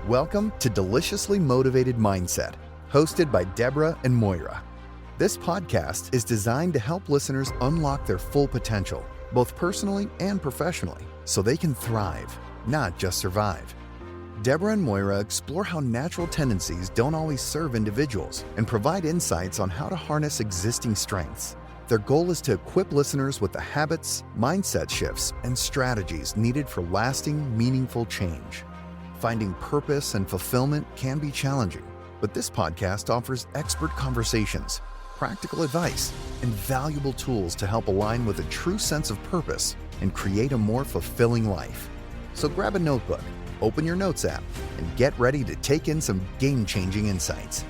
Welcome to Deliciously Motivated Mindset, hosted by Deborah and Moira. This podcast is designed to help listeners unlock their full potential, both personally and professionally, so they can thrive, not just survive. Deborah and Moira explore how natural tendencies don't always serve individuals and provide insights on how to harness existing strengths. Their goal is to equip listeners with the habits, mindset shifts, and strategies needed for lasting, meaningful change. Finding purpose and fulfillment can be challenging, but this podcast offers expert conversations, practical advice, and valuable tools to help align with a true sense of purpose and create a more fulfilling life. So grab a notebook, open your notes app, and get ready to take in some game-changing insights.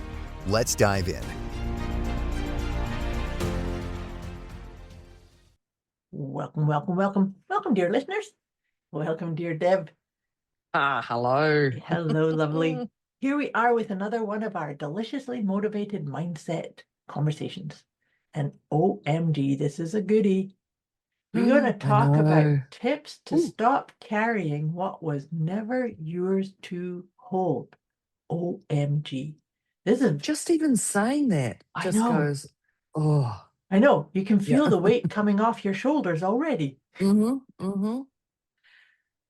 Let's dive in. Welcome, dear listeners. Welcome, dear Deb. Hello. Hello, lovely. Here we are with another one of our deliciously motivated mindset conversations. And OMG, this is a goodie. We're going to talk about tips to stop carrying what was never yours to hold. OMG. This is Just even saying that just goes, oh. I know. You can feel the weight coming off your shoulders already.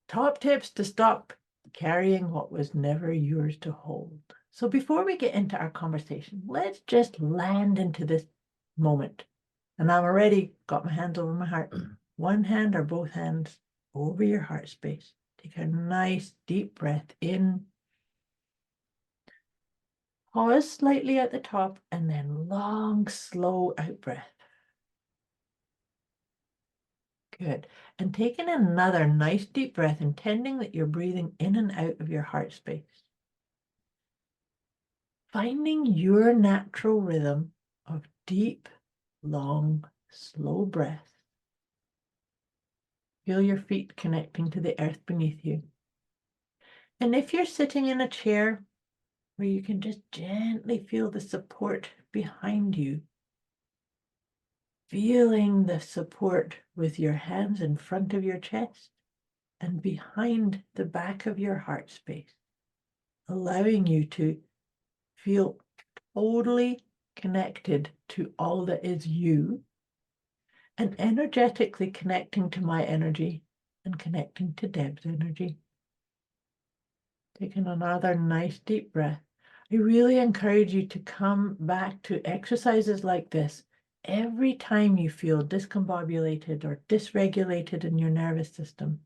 Top tips to stop carrying what was never yours to hold. So before we get into our conversation, let's just land into this moment. And I've already got my hands over my heart. One hand or both hands over your heart space. Take a nice deep breath in. Pause slightly at the top and then long, slow out breath. Good. And taking another nice deep breath, intending that you're breathing in and out of your heart space. Finding your natural rhythm of deep, long, slow breath. Feel your feet connecting to the earth beneath you. And if you're sitting in a chair where you can just gently feel the support behind you, feeling the support with your hands in front of your chest and behind the back of your heart space, allowing you to feel totally connected to all that is you and energetically connecting to my energy and connecting to Deb's energy. Taking another nice deep breath. I really encourage you to come back to exercises like this every time you feel discombobulated or dysregulated in your nervous system.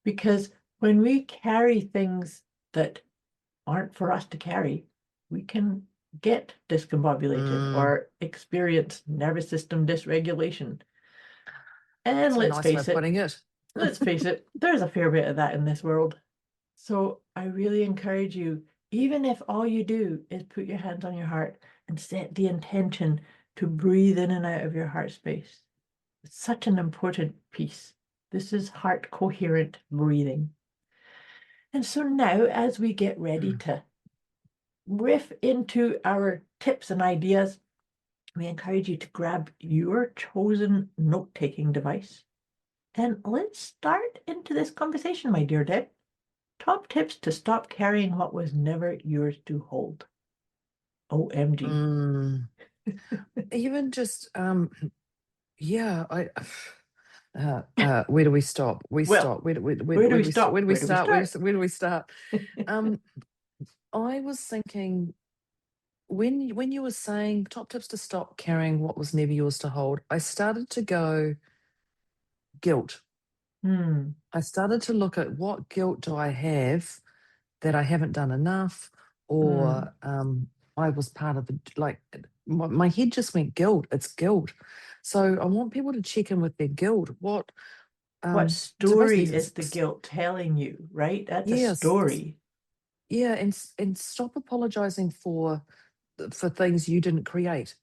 Because when we carry things that aren't for us to carry, we can get discombobulated or experience nervous system dysregulation. And let's face it, there's a fair bit of that in this world. So I really encourage you, even if all you do is put your hands on your heart and set the intention to breathe in and out of your heart space. It's such an important piece. This is heart coherent breathing. And so now, as we get ready to riff into our tips and ideas, we encourage you to grab your chosen note-taking device. And let's start into this conversation, my dear Deb. Top tips to stop carrying what was never yours to hold. OMG. Even just, where do we stop? Where do we start? I was thinking, when you were saying top tips to stop carrying what was never yours to hold, I started to go guilt. I started to look at what guilt do I have that I haven't done enough, or I was part of my head just went guilt. It's guilt. So I want people to check in with their guilt. What story is the guilt telling you, right? That's a story. Yeah, and stop apologizing for things you didn't create.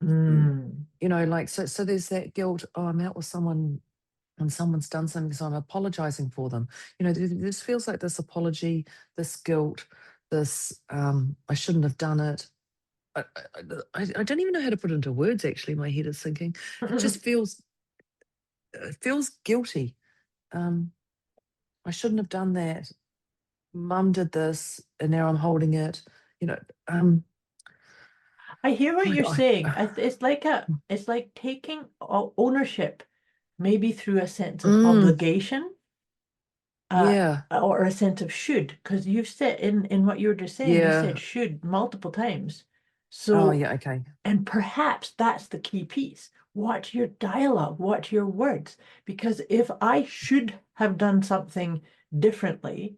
You know, so there's that guilt. Oh, I'm out with someone and someone's done something, so I'm apologizing for them. You know, this feels like this apology, this guilt, this I shouldn't have done it. I don't even know how to put it into words, actually. My head is thinking. It just feels guilty. I shouldn't have done that. Mum did this, and now I'm holding it. You know, I hear what I, you're I, saying. It's like taking ownership, maybe through a sense of mm, obligation, yeah, or a sense of should, because you've said in what you were just saying, you said yeah. should multiple times. Oh, So, yeah, okay. and perhaps that's the key piece. Watch your dialogue, watch your words, because if I should have done something differently,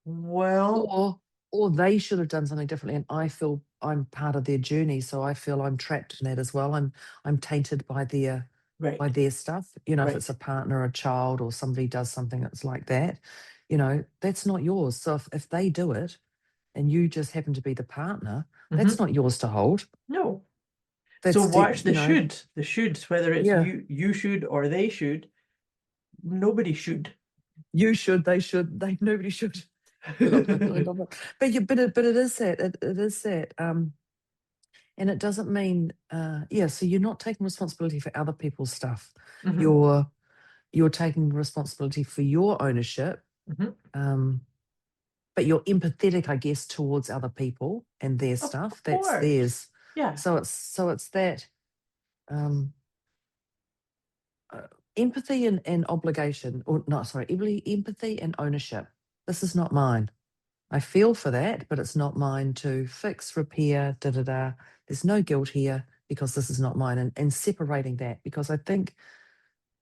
well, Or they should have done something differently, and I feel I'm part of their journey, so I feel I'm trapped in that as well. I'm tainted by right, their stuff. You know, if it's right. a partner, a child, or somebody does something that's like that, you know, that's not yours. So if they do it and you just happen to be the partner, that's Hmm. not yours to hold. No. So That's watch you know, the shoulds, whether it's yeah. you should or they should. Nobody should. You should, they should, they nobody should. I love that. I love it. But but it is that. It is that. And it doesn't mean, yeah, so you're not taking responsibility for other people's stuff. Mhm, You're taking responsibility for your ownership, mhm. but you're empathetic, I guess, towards other people and their Of stuff. That's course. theirs. Yeah. So it's that um, uh, empathy and obligation, or not, sorry, empathy and ownership. This is not mine. I feel for that, but it's not mine to fix, repair, da da da. There's no guilt here because this is not mine. And separating that, because I think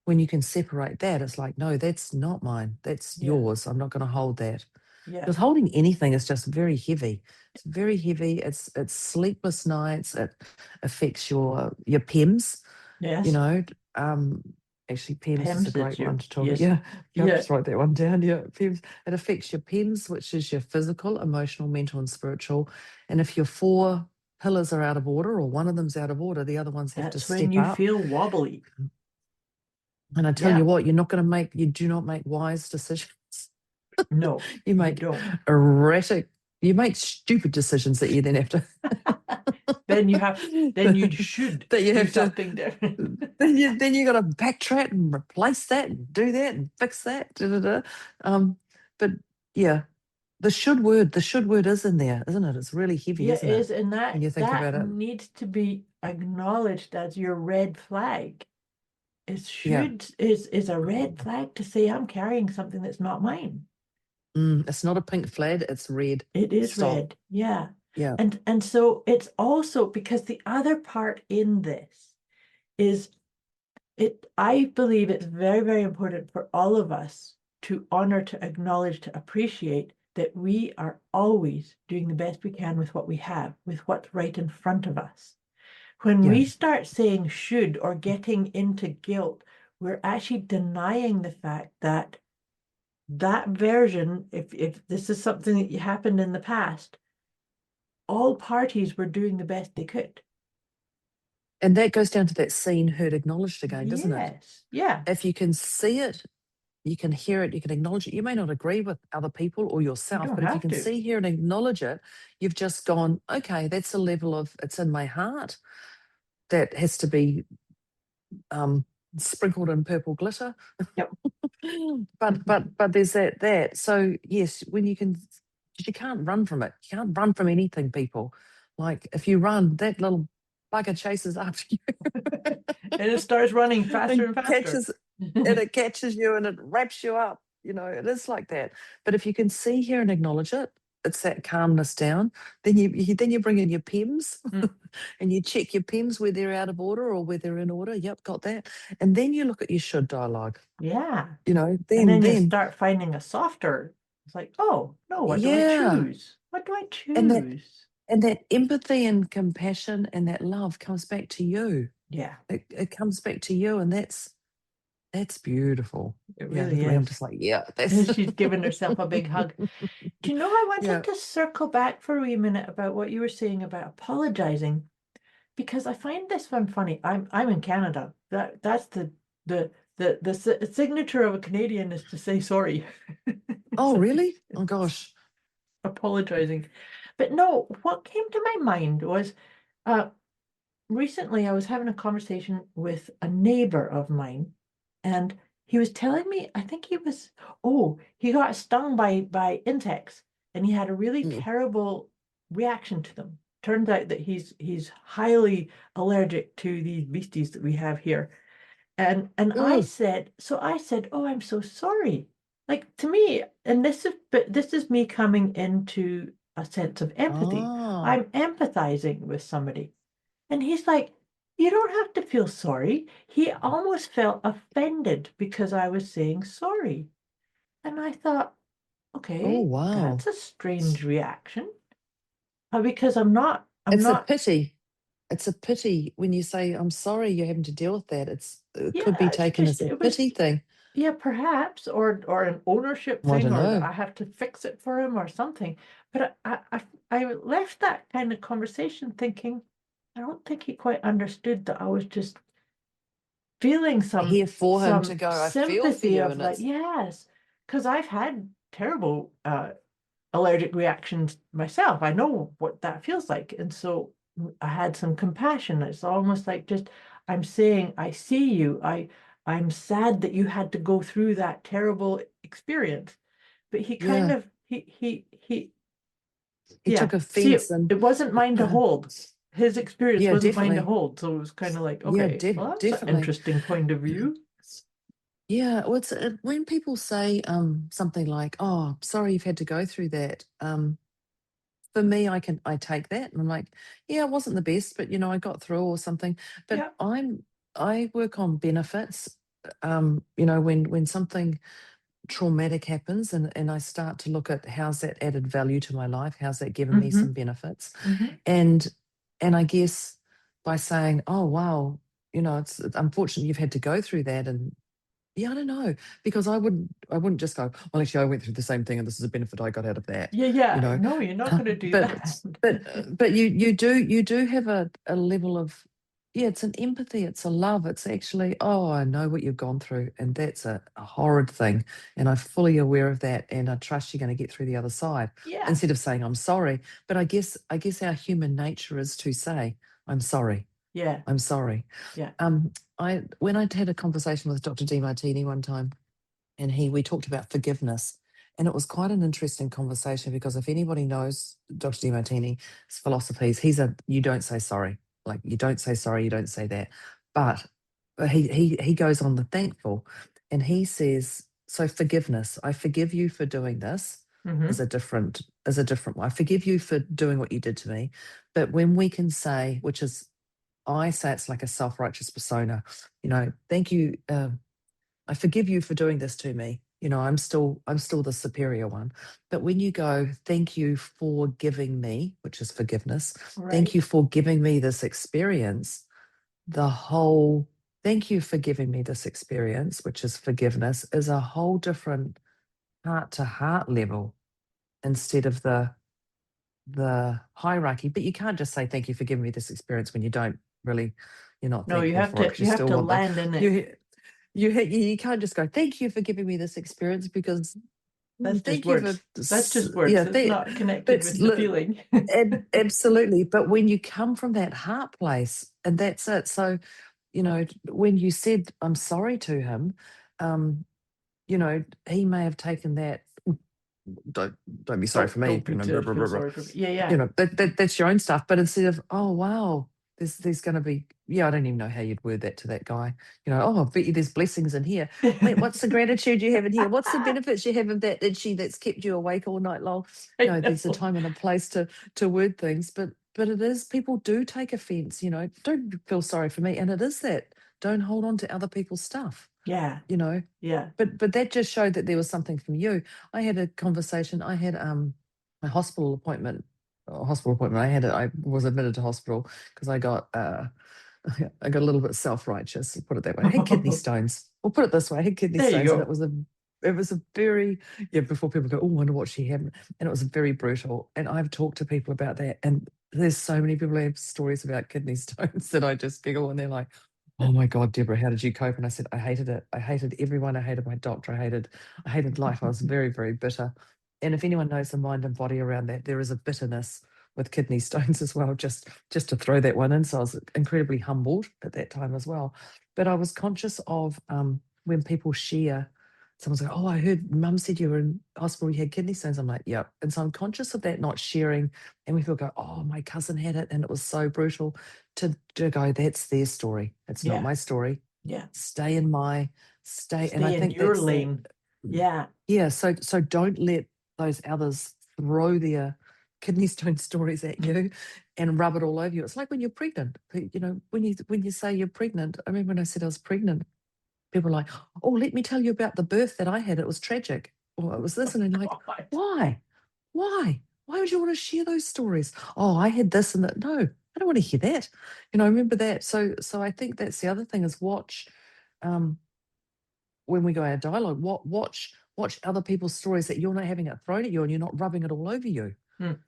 when you can separate that, it's like, no, that's not mine. That's Yeah. yours. I'm not going to hold that. Yeah. Because holding anything is just very heavy. It's very heavy. It's sleepless nights. It affects your PEMS, you Yes. know. Um, Actually, PEMS is a PEMS, great it's one your, to talk about. yes. Yeah, yep, Yeah. just write that one down. Yeah, PEMS. It affects your PEMS, which is your physical, emotional, mental, and spiritual. And if your four pillars are out of order, or one of them's out of order, the other ones have to That's when step you up. feel wobbly. And I tell Yeah. you what, you do not make wise decisions. No, You you make don't. erratic, you make stupid decisions that you then have to Then you should that you do have to something different. then you got to backtrack and replace that and do that and fix that. Da, da, da. But yeah, the should word is in there, isn't it? It's really heavy, Yeah, isn't it? and When you think that about it. needs to be acknowledged as your red flag. It Yeah. should is a red flag to say I'm carrying something that's not mine. It's not a pink flag, it's red. It is Stop. red, yeah. Yeah. And so it's also because the other part in this is I believe it's very, very important for all of us to honor, to acknowledge, to appreciate that we are always doing the best we can with what we have, with what's right in front of us. When Yeah. we start saying should or getting into guilt, we're actually denying the fact that that version, if this is something that happened in the past, all parties were doing the best they could. And that goes down to that seen, heard, acknowledged again, doesn't it? Yes. Yeah. If you can see it, you can hear it, you can acknowledge it. You may not agree with other people or You yourself, don't but if you have can to. see, hear, and acknowledge it, you've just gone, okay, that's a level of it's in my heart that has to be sprinkled in purple glitter. Yep. But there's that. So yes, when you can, you can't run from it. You can't run from anything, people. Like if you run, that little bugger chases after you. And it starts running faster and and faster. catches and it catches you and it wraps you up. You know, it is like that. But if you can see, hear, and acknowledge it, it's that calmness down. Then you bring in your PEMS and you check your PEMS where they're out of order or where they're in order. Yep, got that. And then you look at your should dialogue. Yeah. You know, And then you then start finding a softer. It's like, oh no, what do I yeah, choose? What do I and choose? that empathy and compassion and that love comes back to you. Yeah, It comes back to you, and that's beautiful. it Yeah, really look at me. I'm is. just like, yeah, that's She's given herself a big hug. Do you know, I yeah. wanted to circle back for a wee minute about what you were saying about apologizing, because I find this one funny. I'm in Canada. That's the signature of a Canadian is to say sorry. Oh, So really? Oh gosh. apologizing. But no, what came to my mind was recently I was having a conversation with a neighbor of mine, and he was telling me, I think he got stung by insects, and he had a really Mm. terrible reaction to them. Turns out that he's highly allergic to these beasties that we have here. And I said, oh, I'm so sorry. Like, to me, and this is me coming into a sense of empathy. Ah. I'm empathizing with somebody. And he's like, you don't have to feel sorry. He almost felt offended because I was saying sorry. And I thought, Oh, okay, wow. that's a strange reaction. Because I'm not It's a pity. It's a pity when you say, I'm sorry you're having to deal with that. It could be yeah, it's taken just, as a it was, pity thing. yeah, perhaps, or an ownership I thing, don't or that know. I have to fix it for him or something. But I left that kind of conversation thinking, I don't think he quite understood that I was just feeling Here for him to some go, I feel for sympathy you. of And like, it's, yes, because I've had terrible allergic reactions myself. I know what that feels like. And so I had some compassion. It's almost like just I'm saying, I see you. I'm sad that you had to go through that terrible experience. But he kind yeah, of he he yeah, took see offense and it wasn't mine to hold. His experience yeah, wasn't mine to definitely. hold. So it was kind of like, Yeah, okay, well, that's an definitely. interesting point of view. Yeah, well, when people say something like, "Oh, sorry you've had to go through that." For me, I take that and I'm like, "Yeah, it wasn't the best, but I got through or something." But Yeah. I work on benefits. When something traumatic happens and I start to look at how's that added value to my life, how's that given me some Mm-hmm. benefits, Mm-hmm. and I guess by saying, "Oh wow, it's unfortunate you've had to go through that," and yeah, I don't know, because I wouldn't just go, well, actually, I went through the same thing, and this is a benefit I got out of that, Yeah, you yeah. know. No, you're not gonna do But that. but you do have a level of, yeah, it's an empathy, it's a love, it's actually, oh, I know what you've gone through, and that's a horrid thing, and I'm fully aware of that, and I trust you're going to get through the other side. Yeah. Instead of saying I'm sorry, but I guess our human nature is to say I'm sorry. Yeah. I'm sorry. Yeah. When I had a conversation with Dr. DeMartini one time, and we talked about forgiveness, and it was quite an interesting conversation because if anybody knows Dr. DeMartini's philosophies, he's a you don't say sorry, like you don't say sorry, you don't say that, but he goes on the thankful, and he says, so forgiveness, I forgive you for doing this. Mm-hmm. Is a different one. I forgive you for doing what you did to me, but when we can say, which is I say it's like a self-righteous persona, thank you, I forgive you for doing this to me. I'm still the superior one. But when you go, thank you for giving me, which is forgiveness, thank you Right. for giving me this experience, the whole thank you for giving me this experience, which is forgiveness, is a whole different heart to heart level instead of the hierarchy. But you can't just say thank you for giving me this experience when you're not No, thankful for it because you you have still to want the land in it. you can't just go thank you for giving me this experience because That's just thank you for words. That's just yeah words. It's not connected that's with the feeling. absolutely. But when you come from that heart place, and that's it. So when you said I'm sorry to him, um he may have taken that, don't don't be sorry for me, Don't be to feel sorry for me. Yeah, yeah. that's your own stuff. But instead of, oh wow, there's going to be, yeah, I don't even know how you'd word that to that guy. Oh, I bet you there's blessings in here. Wait, what's the gratitude you have in here? What's the benefits you have of that that's kept you awake all night long? I There's a know. time and a place to word things, but it is, people do take offense. Don't feel sorry for me, and it is that, don't hold on to other people's stuff. Yeah, You know, yeah. but that just showed that there was something from you. I had a conversation. I had my hospital appointment. I was admitted to hospital because I got I got a little bit self-righteous. We'll put it that way. I had kidney stones. We'll put it this way. I had kidney There you stones, and go. it was a very, yeah. Before people go, oh, I wonder what she had, and it was very brutal. And I've talked to people about that, and there's so many people who have stories about kidney stones that I just giggle, and they're like, oh my God, Deborah, how did you cope? And I said, I hated it. I hated everyone. I hated my doctor. I hated life. I was very, very bitter. And if anyone knows the mind and body around that, there is a bitterness with kidney stones as well, just to throw that one in. So I was incredibly humbled at that time as well. But I was conscious of when people share, someone's like, oh, I heard mum said you were in hospital, you had kidney stones. I'm like, yep. And so I'm conscious of that not sharing. And we feel go, oh, my cousin had it and it was so brutal, to go, that's their story. It's not Yeah. my story. Yeah. Stay in my stay. And I Stay in think your that's lane. Yeah. yeah. So don't let those others throw their kidney stone stories at you and rub it all over you. It's like when you're pregnant. You know, when you say you're pregnant. I remember when I said I was pregnant, people are like, oh, let me tell you about the birth that I had. It was tragic. Or it was this. And I'm like, God. why? Why? Why would you want to share those stories? Oh, I had this and that. No, I don't want to hear that. You know, I remember that. So I think that's the other thing is watch when we go our dialogue, watch other people's stories that you're not having it thrown at you and you're not rubbing it all over you.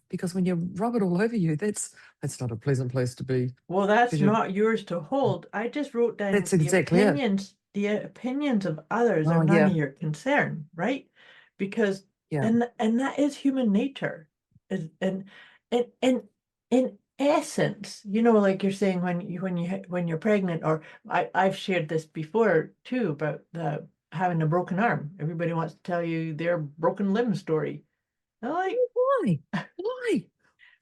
Because when you rub it all over you, that's not a pleasant place to be. Well, that's 'Cause you're- not yours to hold. I just wrote down That's exactly it. the opinions of others Oh, are none yeah. of your concern, right? Because Yeah. and that is human nature. And in essence, you know, like you're saying when you're pregnant, or I've shared this before too about having a broken arm. Everybody wants to tell you their broken limb story. I'm like, Why? Why?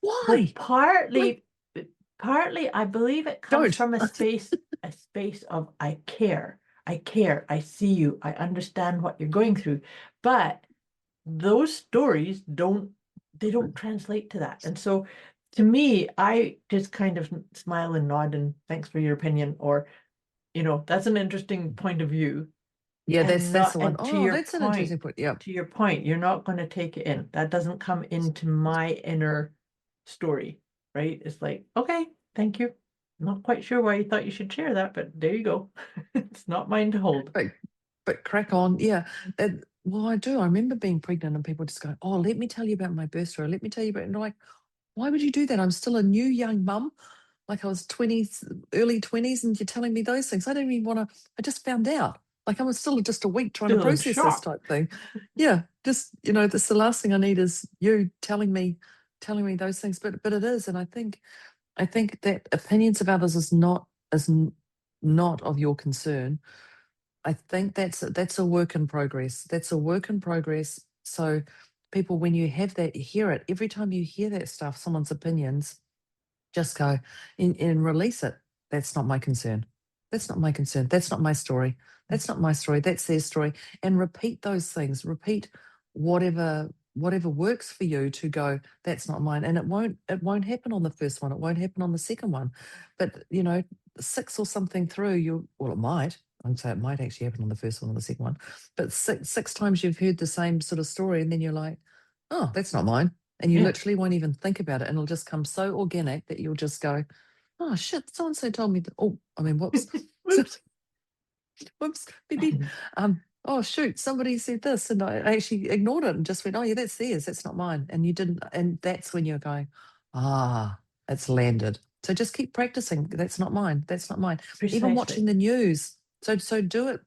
well, Why? partly, I believe it comes Don't. from a space of I care, I see you, I understand what you're going through. But those stories don't translate to that. And so to me, I just kind of smile and nod and thanks for your opinion, or that's an interesting point of view. Yeah, And that's the one. and to Oh, your that's an point, interesting point. Yeah. to your point, you're not going to take it in. That doesn't come into my inner story, right? It's like, okay, thank you. Not quite sure why you thought you should share that, but there you go. It's not mine to hold. But crack on. Yeah. Well, I do. I remember being pregnant and people just going, oh, let me tell you about my birth story. Let me tell you about, and I'm like, why would you do that? I'm still a new young mum. Like I was 20s, early 20s, and you're telling me those things. I don't even want to, I just found out. Like I was still just a week trying to Still in process this shock. type thing. Yeah. Just, this the last thing I need is you telling me those things. But it is. And I think that opinions of others is not of your concern. I think that's a work in progress. That's a work in progress. So people, when you have that, hear it, every time you hear that stuff, someone's opinions, just go and release it. That's not my concern. That's not my concern. That's not my story. That's not my story. That's their story. And repeat those things. Repeat whatever works for you to go, that's not mine. And it won't happen on the first one. It won't happen on the second one. But 6 or something through, it might. I'd say it might actually happen on the first one or the second one. But six times you've heard the same sort of story, and then you're like, oh, that's not mine. And you Yeah. literally won't even think about it. And it'll just come so organic that you'll just go, oh shit, so-and-so told me that. Oh, I mean, whoops. Whoops. Whoops, beep. Oh shoot, somebody said this, and I actually ignored it and just went, oh yeah, that's theirs, that's not mine. And you didn't, and that's when you're going, it's landed. So just keep practicing. That's not mine. That's not mine. Even watching the news. So do it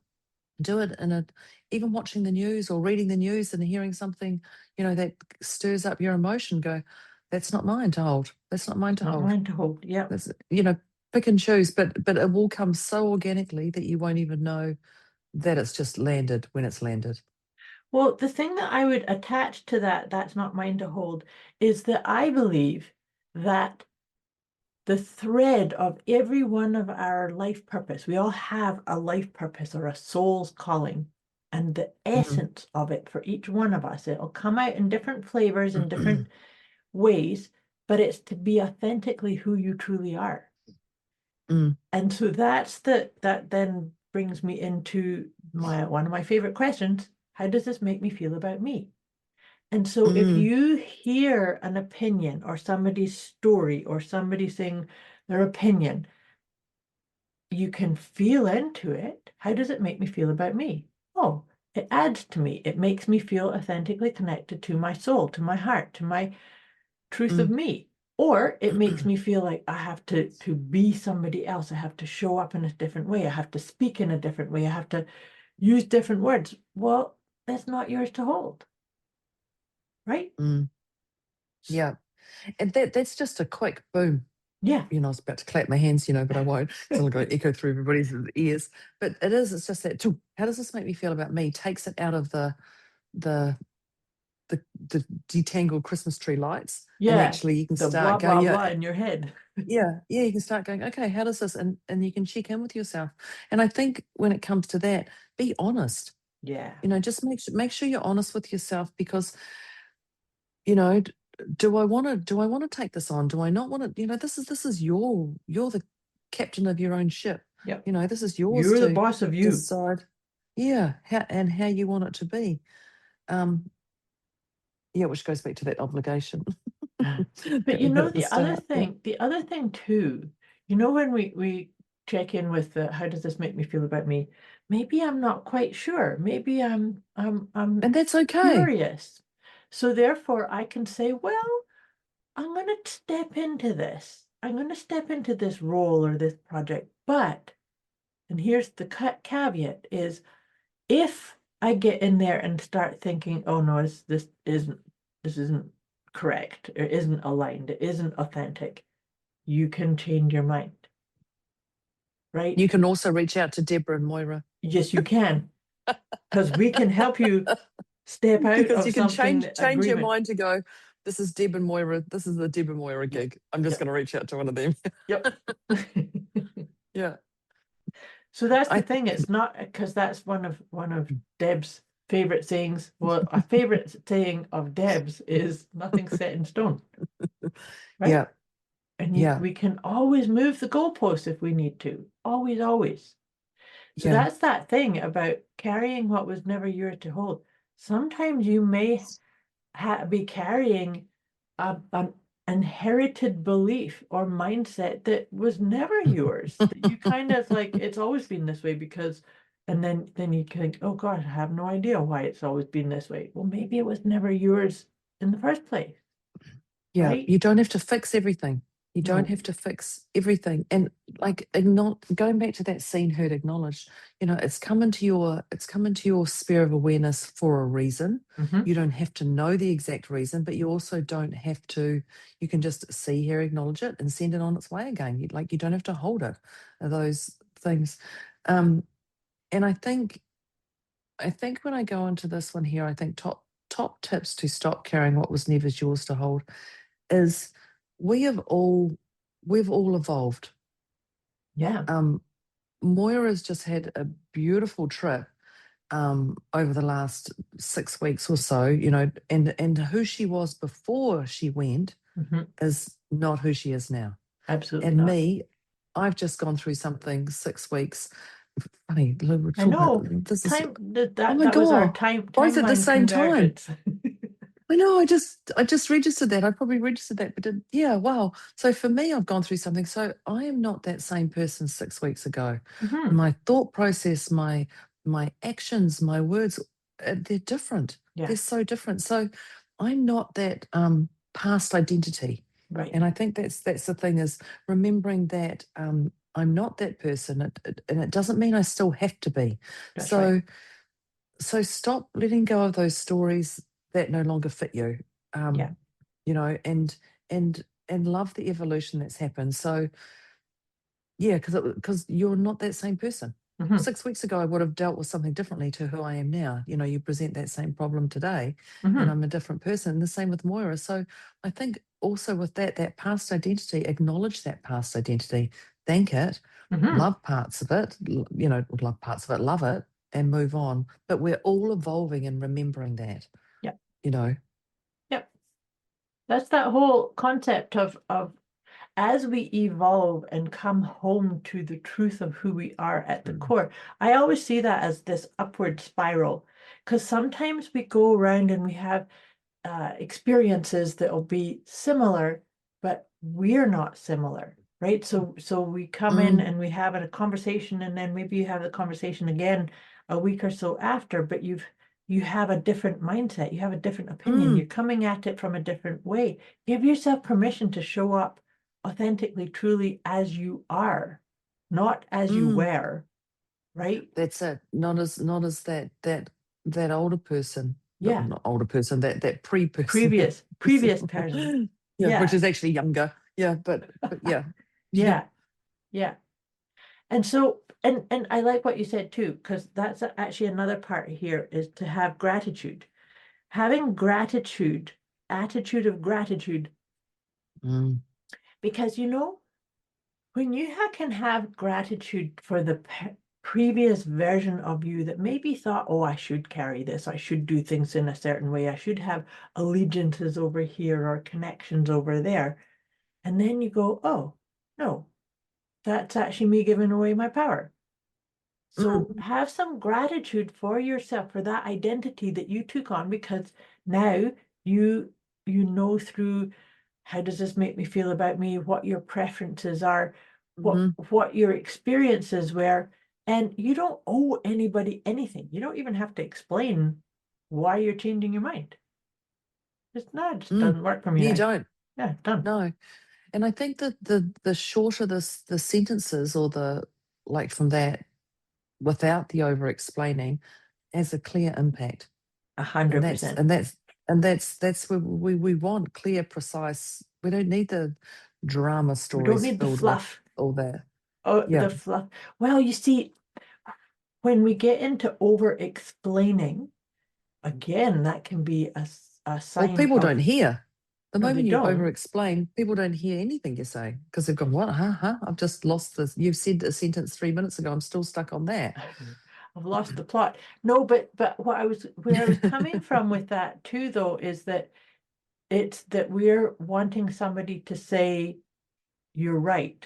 even watching the news or reading the news and hearing something, that stirs up your emotion. Go, that's not mine to hold. That's not mine to Not hold. mine to hold. Yeah. That's, pick and choose, but it will come so organically that you won't even know that it's just landed when it's landed. Well, the thing that I would attach to that's not mine to hold, is that I believe that the thread of every one of our life purpose, we all have a life purpose or a soul's calling, and the essence of it for each one of us, it'll come out in different flavors and different ways, but it's to be authentically who you truly are. And so that then brings me into one of my favorite questions: how does this make me feel about me? And so if you hear an opinion or somebody's story or somebody saying their opinion, you can feel into it. How does it make me feel about me? Oh, it adds to me. It makes me feel authentically connected to my soul, to my heart, to my truth of me. Or it makes me feel like I have to be somebody else. I have to show up in a different way. I have to speak in a different way. I have to use different words. Well, that's not yours to hold. Right? Yeah. And that's just a quick boom. Yeah. I was about to clap my hands, but I won't. It's not going to echo through everybody's ears. But it's just that, how does this make me feel about me? Takes it out of the the detangled Christmas tree lights. And Yeah. actually you can The blah, start going, blah, blah in your head. yeah, you can start going, okay, how does this, and you can check in with yourself. And I think when it comes to that, be honest. Yeah. Just make sure you're honest with yourself, because, do I want to take this on? Do I not want to? This is you're the captain of your own ship. Yep. This is yours You're the to boss of you. decide. Yeah, how you want it to be. Yeah, which goes back to that obligation. But At the other thing too, when we check in with how does this make me feel about me? Maybe I'm not quite sure. Maybe I'm And that's okay. curious. So therefore I can say, well, I'm going to step into this. I'm going to step into this role or this project. But, and here's the caveat is, if I get in there and start thinking, oh no, this isn't correct, or isn't aligned, it isn't authentic, you can change your mind. Right? You can also reach out to Deborah and Moira. Yes, you can. Because we can help you step out because of you can something change your mind to go, this is Deb and Moira, this is the Deb and Moira gig. I'm just going to reach out to one of them. Yep. Yeah. So that's the thing. It's not, because that's one of Deb's favorite sayings. Well, a favorite saying of Deb's is nothing's set in stone. Right? Yeah. And we can always move the goalposts if we need to. Always, always. So that's that thing about carrying what was never yours to hold. Sometimes you may be carrying an inherited belief or mindset that was never yours. That you kind of like, it's always been this way because, and then you think, oh God, I have no idea why it's always been this way. Well, maybe it was never yours in the first place. Yeah, right? You don't have to fix everything. You don't No. have to fix everything. And like going back to that seen, heard, acknowledged, it's come into your sphere of awareness for a reason. Mhm. You don't have to know the exact reason, but you also don't have to, you can just see, hear, acknowledge it and send it on its way again. You don't have to hold it, those things. And I think when I go into this one here, I think top tips to stop carrying what was never yours to hold is we've all evolved. Yeah. Moira's just had a beautiful trip over the last 6 weeks or so, and who she was before she went Mhm. is not who she is now. Absolutely And not. me, I've just gone through something 6 weeks. Funny, I know. this is, Time that oh my that was our God, time both at the timeline same time. convergence. I know, I just registered that. I probably registered that, but yeah, wow. So for me, I've gone through something. So I am not that same person 6 weeks ago. Mhm. My thought process, my actions, my words, they're different. Yeah. They're so different. So I'm not that past identity. Right. And I think that's the thing, is remembering that I'm not that person, and it doesn't mean I still have to be. That's So right. so stop letting go of those stories that no longer fit you. Yeah. And love the evolution that's happened. So yeah, because you're not that same person. Mhm. 6 weeks ago, I would have dealt with something differently to who I am now. You present that same problem today, Mhm. and I'm a different person. The same with Moira. So I think also with that past identity, acknowledge that past identity, thank it, Mhm. love parts of it, love parts of it, love it, and move on. But we're all evolving and remembering that. Yep. Yep. That's that whole concept of as we evolve and come home to the truth of who we are at the core. I always see that as this upward spiral, because sometimes we go around and we have experiences that will be similar, but we're not similar, right? So we come in and we have a conversation, and then maybe you have the conversation again a week or so after, but you have a different mindset, you have a different opinion, you're coming at it from a different way. Give yourself permission to show up authentically, truly as you are, not as you were, right? That's it. Not as that older person. Yeah. Not older person, that pre-person. Previous person. Yeah, which Yeah. is actually younger. Yeah, but yeah. Yeah. Yeah. And so, and I like what you said too, because that's actually another part here is to have gratitude. Having gratitude, attitude of gratitude, Mm, because when you can have gratitude for the previous version of you that maybe thought, oh, I should carry this, I should do things in a certain way, I should have allegiances over here or connections over there. And then you go, oh, no, that's actually me giving away my power. So have some gratitude for yourself for that identity that you took on, because now you know through how does this make me feel about me, what your preferences are, mhm. what your experiences were, and you don't owe anybody anything. You don't even have to explain why you're changing your mind. Just no, it just doesn't work for me You now. don't. Yeah, done. No. And I think that the shorter the sentences or the like from that without the over explaining has a clear impact. And 100%. that's where we want clear, precise. We don't need the drama We don't stories need the filled with fluff. all that. Oh, Yeah. the fluff. Well, you see, when we get into over explaining, again, that can be a Well, sign people of don't hear. The no, they moment you over don't. explain, people don't hear anything you say because they've gone, what? Huh? I've just lost this. You've said a sentence 3 minutes ago. I'm still stuck on that. I've lost the plot. No, but where I was coming from with that too, though, is that it's that we're wanting somebody to say you're right,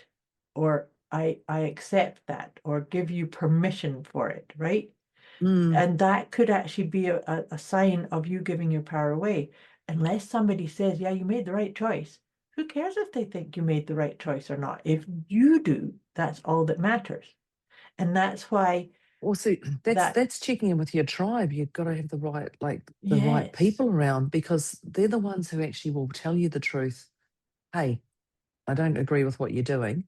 or I accept that, or give you permission for it, right? Mm, And that could actually be a sign of you giving your power away. Unless somebody says, yeah, you made the right choice. Who cares if they think you made the right choice or not? If you do, that's all that matters. And that's why Well, see, that, that's checking in with your tribe. You've got to have the right, like the right yes, people around because they're the ones who actually will tell you the truth. Hey, I don't agree with what you're doing,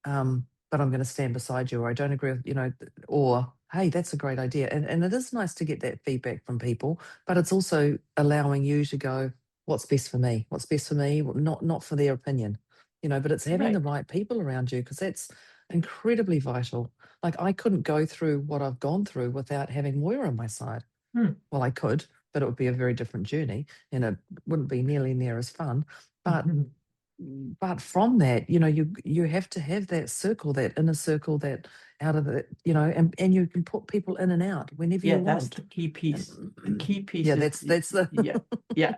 but I'm going to stand beside you, or I don't agree with, or hey, that's a great idea. And it is nice to get that feedback from people, but it's also allowing you to go, what's best for me? What's best for me? Well, not for their opinion, but it's having the right. right people around you because that's incredibly vital. Like I couldn't go through what I've gone through without having Moira on my side. Hmm. Well, I could, but it would be a very different journey and it wouldn't be nearly near as fun. But from that, you have to have that circle, that inner circle, that out of it, and you can put people in and out whenever Yeah, you that's want. the key piece. The key piece Yeah, is that's the yeah, yeah.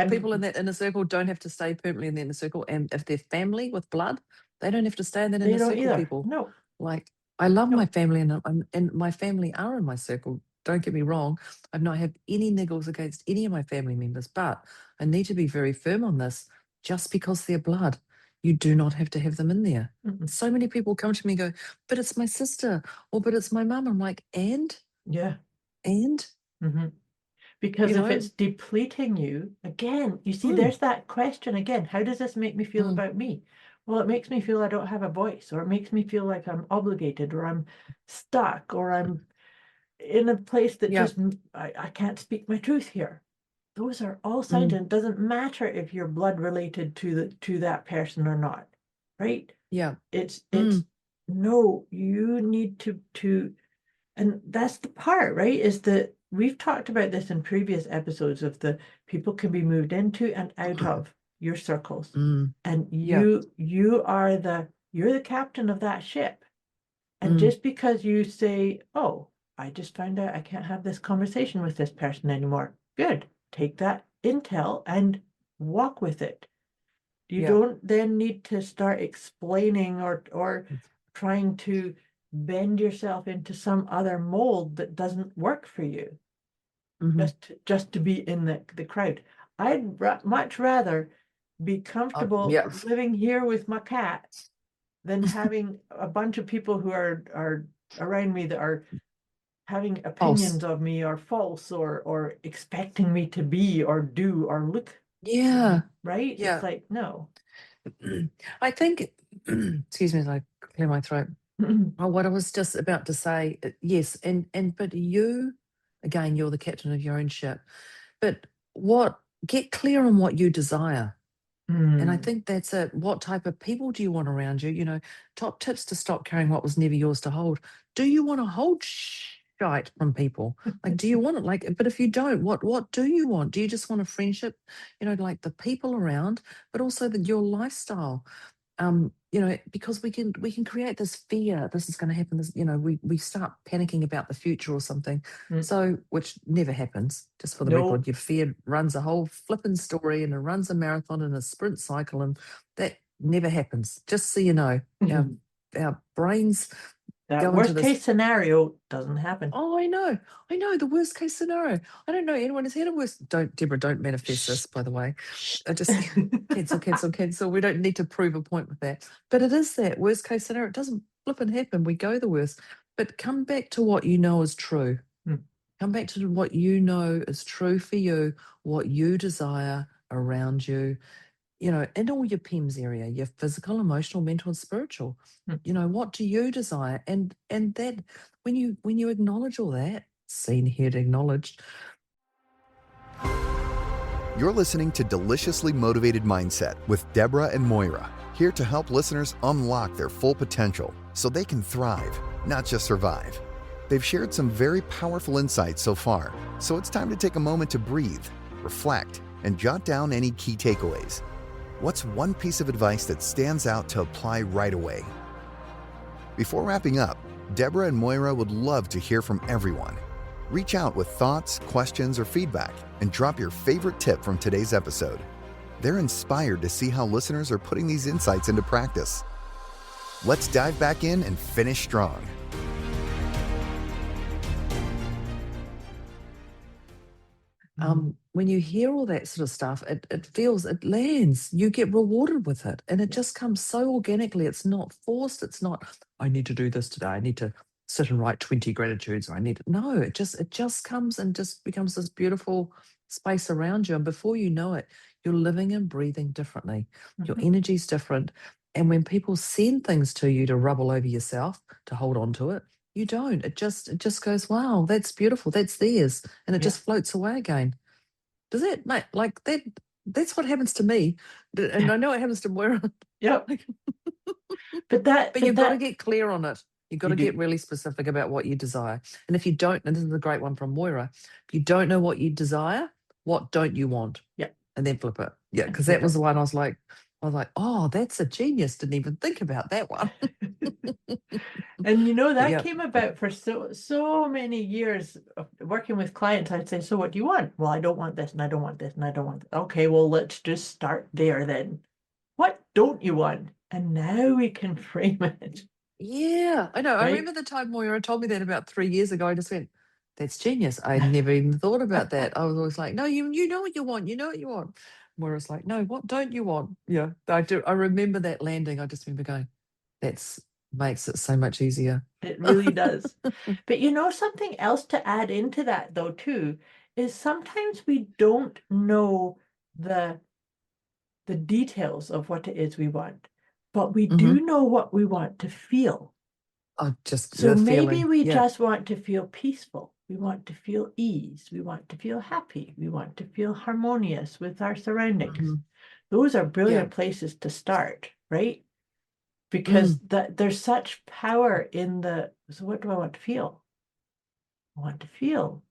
people in that inner circle don't have to stay permanently in the inner circle, and if they're family with blood, they don't have to stay in that They inner don't circle. either. People No, like I love my no. family, and my family are in my circle. Don't get me wrong. I've not had any niggles against any of my family members, but I need to be very firm on this. Just because they're blood, you do not have to have them in there. Mm-mm. So many people come to me and go, but it's my sister, or but it's my mum. I'm like, and Yeah. mm-hmm. Because if it's depleting you, again, you see, there's that question again. How does this make me feel about me? Well, it makes me feel I don't have a voice, or it makes me feel like I'm obligated, or I'm stuck, or I'm in a place that Yeah. just I can't speak my truth here. Those are all signs, Mm, and it doesn't matter if you're blood related to that person or not, right? yeah. It's Mm, no, you need to and that's the part, right? Is that we've talked about this in previous episodes of the people can be moved into and out of your circles. mm, And yeah. you're the captain of that ship. And Mm, just because you say, oh, I just found out I can't have this conversation with this person anymore. Good. Take that intel and walk with it. You yeah. don't then need to start explaining or trying to bend yourself into some other mold that doesn't work for you Mm-hmm. just to be in the crowd. I'd much rather be comfortable Yeah. living here with my cat than having a bunch of people who are around me that are having Pulse. opinions of me or false or expecting me to be or do or look Yeah. right. It's Yeah. like no. I think, excuse me as I clear my throat. Oh, what I was just about to say, yes, but you, again, you're the captain of your own ship. But get clear on what you desire. And I Mm. think that's it. What type of people do you want around you? You know, top tips to stop carrying what was never yours to hold. Do you want to hold shite from people? Like, do you want it? Like, but if you don't, what do you want? Do you just want a friendship? You know, like the people around, but also your lifestyle. You know, because we can create this fear. This is going to happen. This, you know, we start panicking about the future or something. Mm. So, which never happens. Just for the No. record, your fear runs a whole flipping story and it runs a marathon and a sprint cycle, and that never happens. Just so you know, our brains That go into worst this. case scenario doesn't happen. Oh, I know the worst case scenario. I don't know anyone who's had a worst. Don't, Deborah, don't manifest this, by the way. I just cancel. We don't need to prove a point with that. But it is that worst case scenario. It doesn't flip and happen. We go the worst. But come back to what you know is true. Mm. Come back to what you know is true for you, what you desire around you, you know, in all your PEMS area, your physical, emotional, mental, and spiritual. Mm. You know, what do you desire? And that when you acknowledge all that, seen, heard, acknowledged. You're listening to Deliciously Motivated Mindset with Deborah and Moira, here to help listeners unlock their full potential so they can thrive, not just survive. They've shared some very powerful insights so far, so it's time to take a moment to breathe, reflect, and jot down any key takeaways. What's one piece of advice that stands out to apply right away? Before wrapping up, Deborah and Moira would love to hear from everyone. Reach out with thoughts, questions, or feedback, and drop your favorite tip from today's episode. They're inspired to see how listeners are putting these insights into practice. Let's dive back in and finish strong. When you hear all that sort of stuff, it lands, you get rewarded with it. And it just comes so organically. It's not forced. It's not, I need to do this today. I need to sit and write 20 gratitudes, or no, it just comes and just becomes this beautiful space around you. And before you know it, you're living and breathing differently. Your energy's different. And when people send things to you to rub all over yourself, to hold on to it, you don't. It just goes, wow, that's beautiful. That's theirs. And it just floats away again. Does it, mate? Like that's what happens to me. And I know it happens to Moira. Yep. But you've got to get clear on it. You've got to do. get really specific about what you desire. And if you don't, and this is a great one from Moira, if you don't know what you desire, what don't you want? Yeah. And then flip it. Yeah, because that was the one I was like, oh, that's a genius. Didn't even think about that one. And you know, that came about for so many years of working with clients. I'd say, so what do you want? Well, I don't want this, and I don't want this, and I don't want this. Okay, well, let's just start there then. What don't you want? And now we can frame it. Yeah, I know. Right? I remember the time Moira told me that about 3 years ago. I just went, that's genius. I never even thought about that. I was always like, no, you know what you want. You know what you want. Moira's like, no, what don't you want? Yeah, I do. I remember that landing. I just remember going, that's makes it so much easier. It really does. But you know, something else to add into that though too is sometimes we don't know the details of what it is we want, but we do know what we want to feel. Oh, just so maybe we just want to feel peaceful. We want to feel ease. We want to feel happy. We want to feel harmonious with our surroundings. Those are brilliant places to start, right? Because there's such power in so what do I want to feel? I want to feel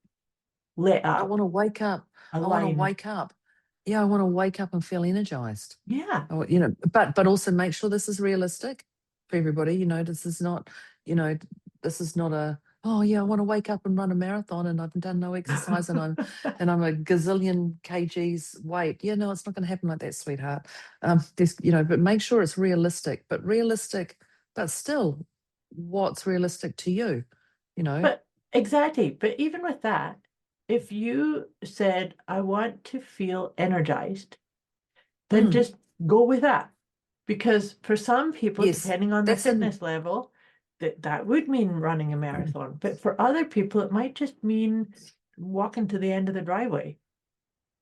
lit up. I want to wake up. Aligned. I want to wake up. Yeah, I want to wake up and feel energized. Yeah. You know, but also make sure this is realistic for everybody. You know, this is not, oh yeah, I want to wake up and run a marathon and I've done no exercise and I'm a gazillion kgs weight. Yeah, no, it's not going to happen like that, sweetheart. But make sure it's realistic, but still what's realistic to you, you know? But exactly. But even with that, if you said, I want to feel energized, then just go with that. Because for some people, depending on their fitness level, that would mean running a marathon. But for other people, it might just mean walking to the end of the driveway.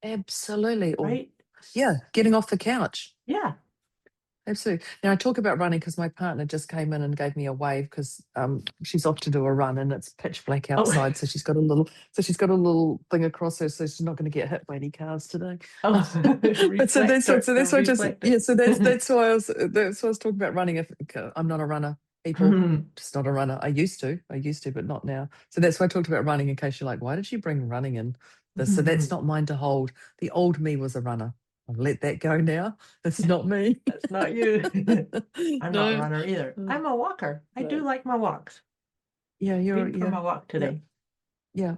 Absolutely. Right? Yeah, getting off the couch. Yeah. Absolutely. Now I talk about running because my partner just came in and gave me a wave because she's off to do a run and it's pitch black Oh, outside. So she's got a little thing across her, so she's not going to get hit by any cars today. oh, But so that's reflector, why I just reflector. so that's why I was talking about running. I'm not a runner, people. Just not a runner. I used to, but not now. So that's why I talked about running. In case you're like, why did she bring running in this? So that's not mine to hold. The old me was a runner. I've let that go now. That's not me. That's not you. I'm not a runner either. No. I'm a walker. I do like my walks. Yeah, you're Been for my walk today. Yeah.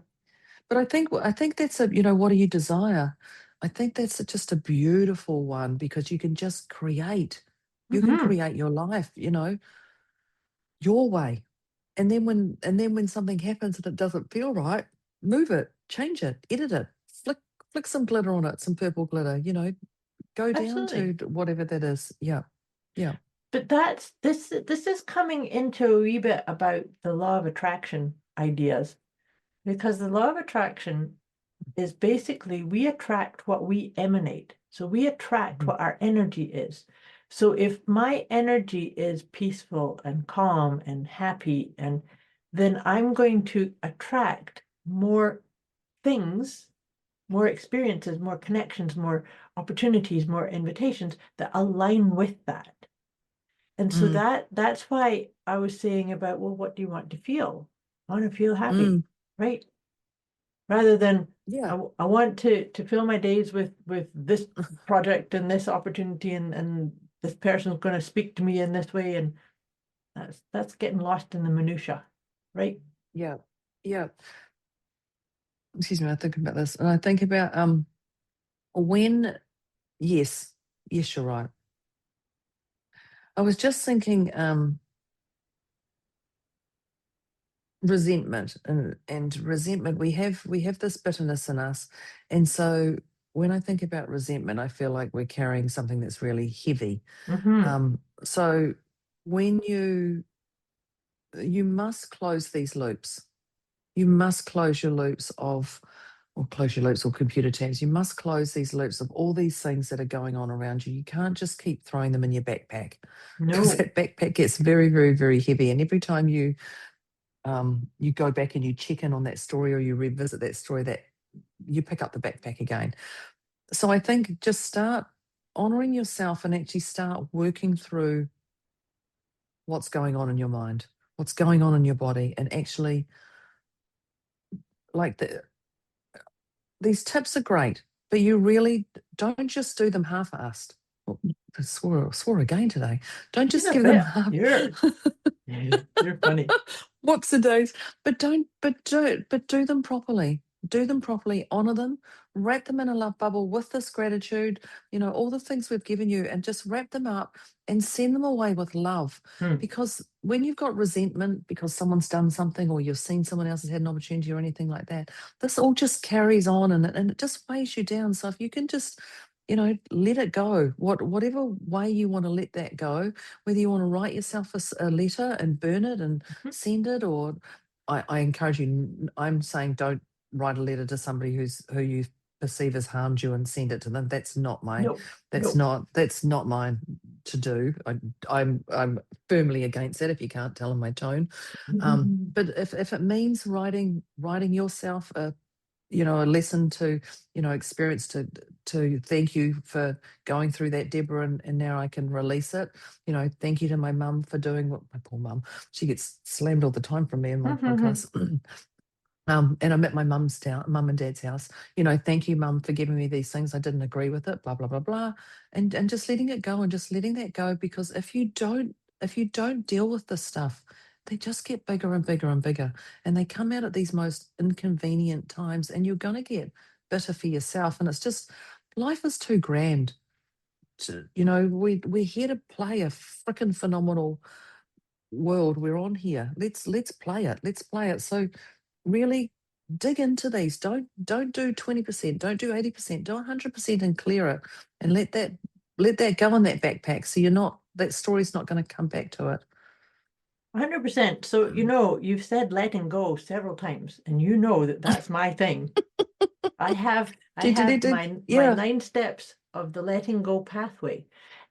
But I think that's what do you desire? I think that's just a beautiful one because you can just create. You can create your life, your way. And then when something happens and it doesn't feel right, move it, change it, edit it, flick some glitter on it, some purple glitter, go down Absolutely. to whatever that is. Yeah. Yeah. But this is coming into a wee bit about the law of attraction ideas, because the law of attraction is basically we attract what we emanate. So we attract what our energy is. So if my energy is peaceful and calm and happy, and then I'm going to attract more things, more experiences, more connections, more opportunities, more invitations that align with that. And so that's why I was saying about, well, what do you want to feel? I want to feel happy, right? Rather than I want to fill my days with this project and this opportunity and this person's going to speak to me in this way, and that's getting lost in the minutia, right? Yeah. Yeah. Excuse me, I think about this. And I think about when yes, you're right. I was just thinking resentment and resentment. We have this bitterness in us. And so when I think about resentment, I feel like we're carrying something that's really heavy. So when you must close these loops. You must close your loops or computer tabs. You must close these loops of all these things that are going on around you. You can't just keep throwing them in your backpack. No. Because that backpack gets very, very, very heavy. And every time you go back and you check in on that story or you revisit that story, that you pick up the backpack again. So I think just start honoring yourself and actually start working through what's going on in your mind, what's going on in your body, and actually like these tips are great, but you really don't just do them half-assed. Oh, I swore again today. Don't just give them half. You're funny. What's the days? But do them properly. Do them properly. Honor them. Wrap them in a love bubble with this gratitude. All the things we've given you, and just wrap them up and send them away with love. Because when you've got resentment because someone's done something or you've seen someone else has had an opportunity or anything like that, this all just carries on and it just weighs you down. So if you can just let it go, whatever way you want to let that go, whether you want to write yourself a letter and burn it and send it, or I encourage you, I'm saying don't write a letter to somebody who you perceive has harmed you and send it to them. That's not mine. That's not mine to do. I'm firmly against that, if you can't tell in my tone. But if it means writing yourself a lesson to, experience to thank you for going through that, Deborah, and now I can release it. Thank you to my mum for doing what my poor mum, she gets slammed all the time from me in my podcast. And I'm at my mum and dad's house. Thank you, mum, for giving me these things. I didn't agree with it, blah, blah, blah, blah. And just letting it go and just letting that go, because if you don't deal with this stuff, they just get bigger and bigger and bigger. And they come out at these most inconvenient times, and you're going to get bitter for yourself. And it's just, life is too grand. We're here to play a freaking phenomenal world. We're on here. Let's play it. Let's play it. So really dig into these. Don't do 20%. Don't do 80%. Do 100% and clear it, and let that go in that backpack. So that story's not going to come back to it. 100%. So, you've said letting go several times, and that's my thing. I have my 9 steps of the letting go pathway.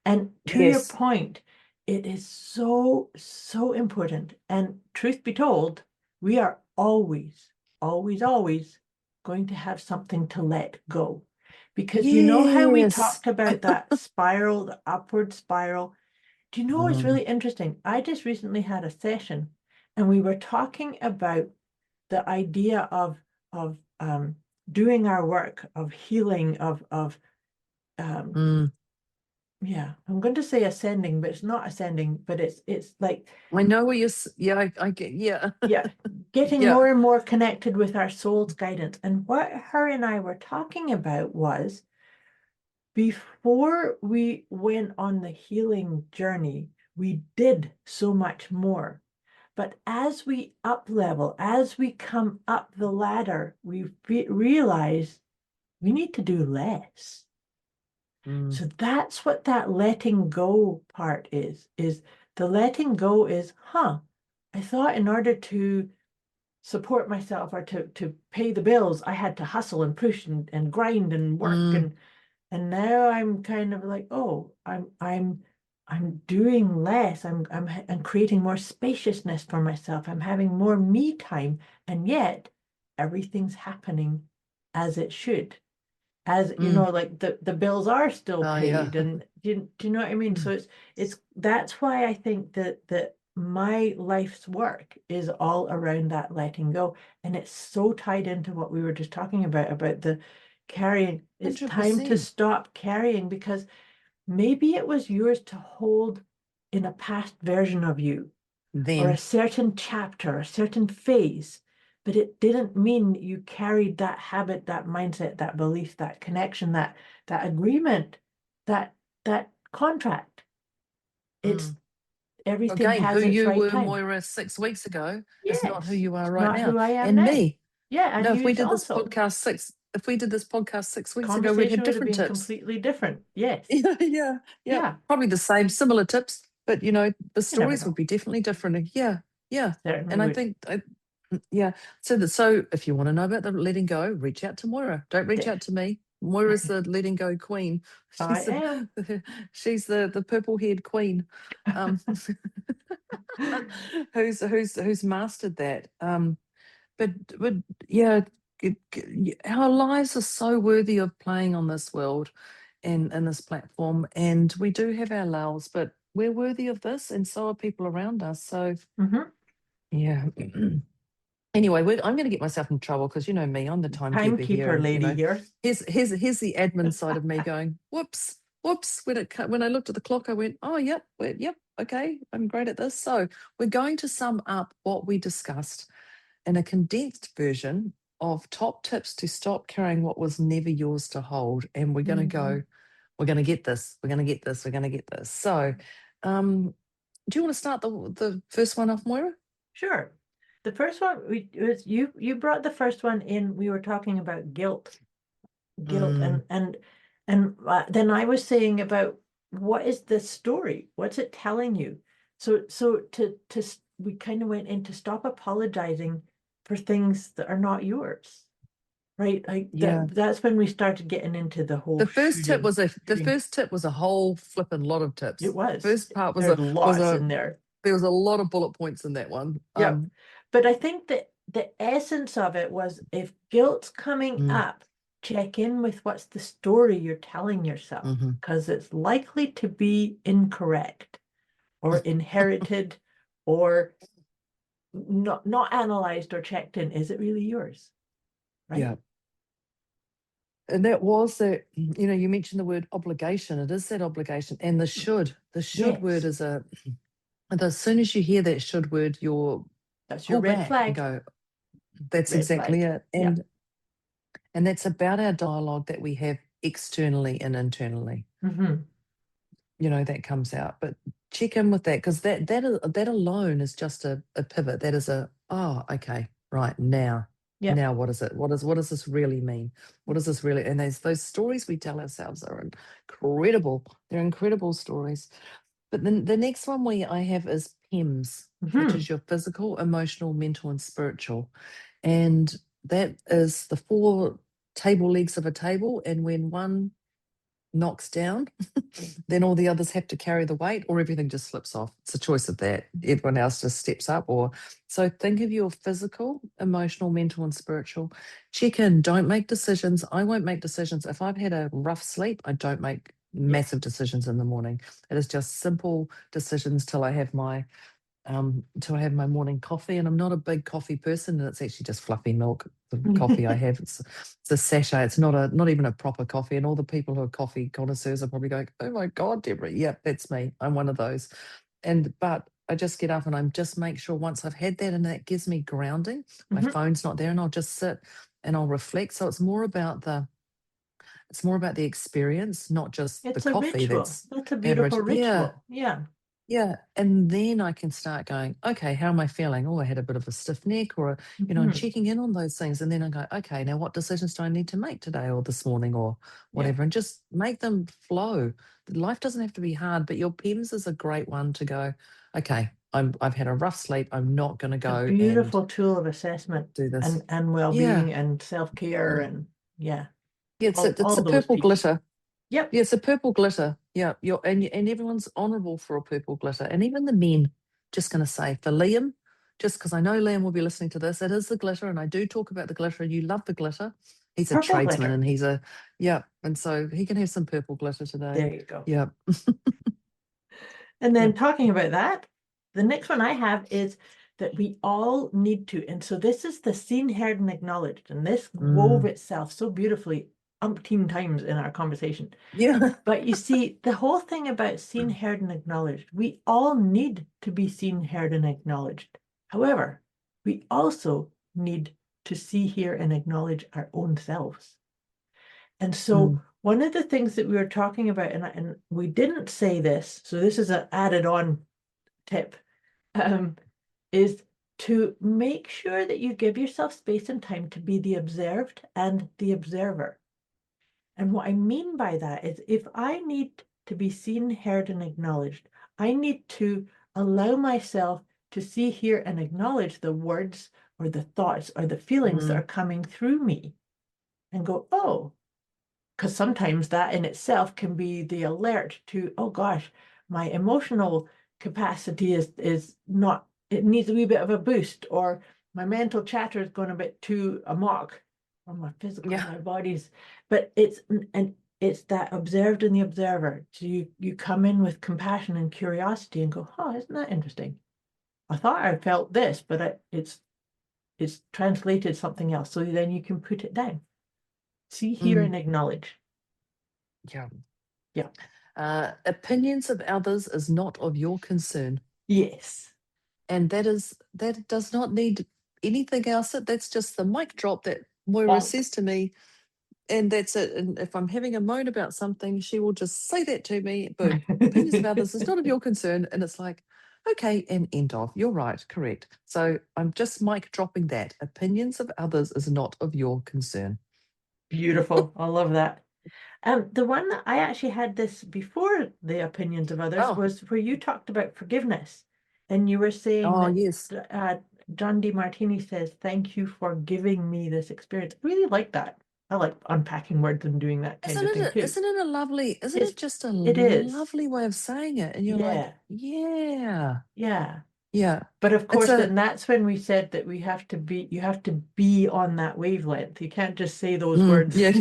And to your Yes. point, it is so, so important. And truth be told, we are always, always, always going to have something to let go. Because you know how we Yes. talked about that spiral, the upward spiral? Do you know what's Mm. really interesting? I just recently had a session and we were talking about the idea of doing our work, of healing, of Mm. yeah, I'm going to say ascending, but it's not ascending, but it's like, I know where you're. Yeah, I get. Yeah. yeah, getting Yeah. more and more connected with our soul's guidance. And what her and I were talking about was before we went on the healing journey, we did so much more. But as we up level, as we come up the ladder, we realize we need to do less. Mm. So that's what that letting go part is the letting go is, I thought in order to support myself or to pay the bills, I had to hustle and push and grind and work Mm. and now I'm kind of like, oh, I'm doing less. I'm creating more spaciousness for myself. I'm having more me time, and yet everything's happening as it should. As you Mm. know, like the bills are still Oh yeah. paid, and do you know what I mean? So Mm. it's that's why I think that my life's work is all around that letting go, and it's so tied into what we were just talking about the carrying. It's time to 100%. stop carrying because maybe it was yours to hold in a past version of you or a Then. certain chapter, a certain phase, but it didn't mean you carried that habit, that mindset, that belief, that connection, that agreement, that that contract. It's Mm. everything Again, who has its you right were, time. Moira, 6 weeks ago is not who Yes, you are it's right not now. who I am And now. me. Yeah, and No, if we you did this also. podcast if we did this podcast 6 weeks ago, we'd have Conversation would have different been tips. completely different. Yes. Yeah, yeah, yeah. Yeah. Probably the same, similar tips, but the You never stories would know. be definitely different. Yeah, yeah. Certainly And I would. think, yeah. So if you want to know about the letting go, reach out to Moira. Don't reach out to me. Moira's the letting go queen. I She's am. she's the purple haired queen, um, who's mastered that. But yeah, our lives are so worthy of playing on this world and this platform, and we do have our lows, but we're worthy of this, and so are people around us. So Mhm. yeah. Anyway, I'm going to get myself in trouble because you know me, I'm the timekeeper here, Timekeeper and lady here. here's the admin side of me going, whoops, whoops. When I looked at the clock, I went, oh yep, yep, okay, I'm great at this. So we're going to sum up what we discussed in a condensed version of top tips to stop carrying what was never yours to hold. And we're going to go, we're going to get this, we're going to get this, we're going to get this. So, do you want to start the first one off, Moira? Sure. The first one was you brought the first one in. We were talking about guilt, Mm. and then I was saying about what is the story? What's it telling you? So we kind of went into stop apologizing for things that are not yours, right? Like Yeah. that's when we started getting into the whole The first tip was shooting. a whole flipping lot of It tips. was. First part There's lots in there. there was a lot of bullet points in that one. Yeah. But I think that the essence of it was if guilt's coming Mm. up, check in with what's the story you're telling yourself, Mhm. because it's likely to be incorrect or inherited or not analyzed or checked in. Is it really yours? Right? Yeah. And that was that, you mentioned the word obligation. It is that obligation. And the should word Yes. is as soon as you hear that should word, you're That's your pull red back and flag. go, that's Red exactly flag. it. And that's about our dialogue that we have externally and internally. Mhm. That comes out. But check in with that, because that alone is just a pivot. That is okay, right now. Yeah. Now what is it? What does this really mean? What does this really, and those stories we tell ourselves are incredible. They're incredible stories. But then the next one I have is PEMS, which Mhm. is your physical, emotional, mental, and spiritual. And that is the 4 table legs of a table. And when one knocks down, then all the others have to carry the weight, or everything just slips off. It's a choice of that. Everyone else just steps up. Or so think of your physical, emotional, mental, and spiritual. Check in. Don't make decisions. I won't make decisions. If I've had a rough sleep, I don't make massive decisions in the morning. It is just simple decisions till I have my morning coffee. And I'm not a big coffee person, and it's actually just fluffy milk. The coffee I have, it's a sachet. It's not even a proper coffee. And all the people who are coffee connoisseurs are probably going, "Oh my God, Deborah, yeah, that's me. I'm one of those." But I just get up and I'm just make sure once I've had that, and that gives me grounding. My Mhm. phone's not there, and I'll just sit and I'll reflect. So it's more about the experience, not just the It's a coffee. ritual. That's That's a average. beautiful Yeah. ritual. Yeah. Yeah, and then I can start going, okay, how am I feeling? Oh, I had a bit of a stiff neck, or, and Mhm. checking in on those things. And then I go, okay, now what decisions do I need to make today or this morning or Yeah. whatever? And just make them flow. Life doesn't have to be hard, but your PEMS is a great one to go, okay, I've had a rough sleep. I'm not going to A go and beautiful tool of assessment do this. and Yeah. well-being and self-care and yeah, Yeah, it's all a those purple pieces. glitter. Yep. Yeah, it's a purple glitter. Yeah, and everyone's honourable for a purple glitter, and even the men. Just going to say for Liam, just because I know Liam will be listening to this, it is the glitter, and I do talk about the glitter, and you love the glitter. He's a Purple tradesman, glitter. and and so he can have some purple glitter today. There you go. Yeah, And then yeah. talking about that, the next one I have is that we all need to, and so this is the seen, heard, and acknowledged, and this wove Mm, itself so beautifully umpteen times in our conversation. yeah. But you see, the whole thing about seen, heard, and acknowledged, we all need to be seen, heard, and acknowledged. However, we also need to see, hear, and acknowledge our own selves. And so Mm, one of the things that we were talking about, and we didn't say this, so this is an added on tip, is to make sure that you give yourself space and time to be the observed and the observer. And what I mean by that is if I need to be seen, heard, and acknowledged, I need to allow myself to see, hear, and acknowledge the words or the thoughts or the feelings that mm, are coming through me and go, oh, because sometimes that in itself can be the alert to, oh gosh, my emotional capacity is not, it needs a wee bit of a boost, or my mental chatter is going a bit too amok, or my physical, yeah. my body's, but it's that observed in the observer. So you come in with compassion and curiosity and go, oh, isn't that interesting? I thought I felt this, but it's translated something else. So then you can put it down. See, hear, Mm, and acknowledge. yeah. Yeah. Opinions of others is not of your concern. Yes. And that does not need anything else. That's just the mic drop that Moira Bonk. says to me, and that's it. And if I'm having a moan about something, she will just say that to me. Boom. Opinions of others is not of your concern, and it's like, okay, and end of. You're right, correct. So I'm just mic dropping that. Opinions of others is not of your concern. Beautiful. I love that. The one that I actually had this before the opinions of others Oh, was where you talked about forgiveness. And you were saying oh that yes. John D. Martini says, thank you for giving me this experience. I really like that. I like unpacking words and doing that kind of thing too. Isn't It's it just a it is. lovely way of saying it? And you're like, Yeah. yeah, Yeah. yeah. But of It's course, a then that's when we said that you have to be on that wavelength. You can't just say those words. yeah.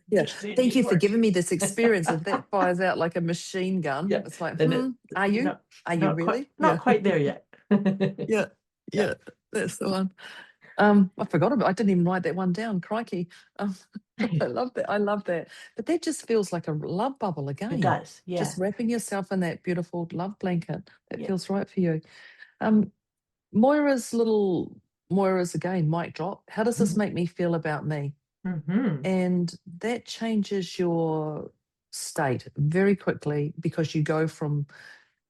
Yeah. Just say Thank these you for words. giving me this experience. If that fires out like a machine gun, Yeah, it's like, then it are you? not Are you really? not Yeah. quite there yet. Yeah. Yeah. Yeah. That's the one. I forgot about I didn't even write that one down. Crikey. Um, I love that. I love that. But that just feels like a love bubble It again. does. Yeah. Just wrapping yourself in that beautiful love blanket. That Yeah. feels right for you. Um, Moira's again, mic drop. How does this make me feel about me? Mm-hmm. And that changes your state very quickly because you go from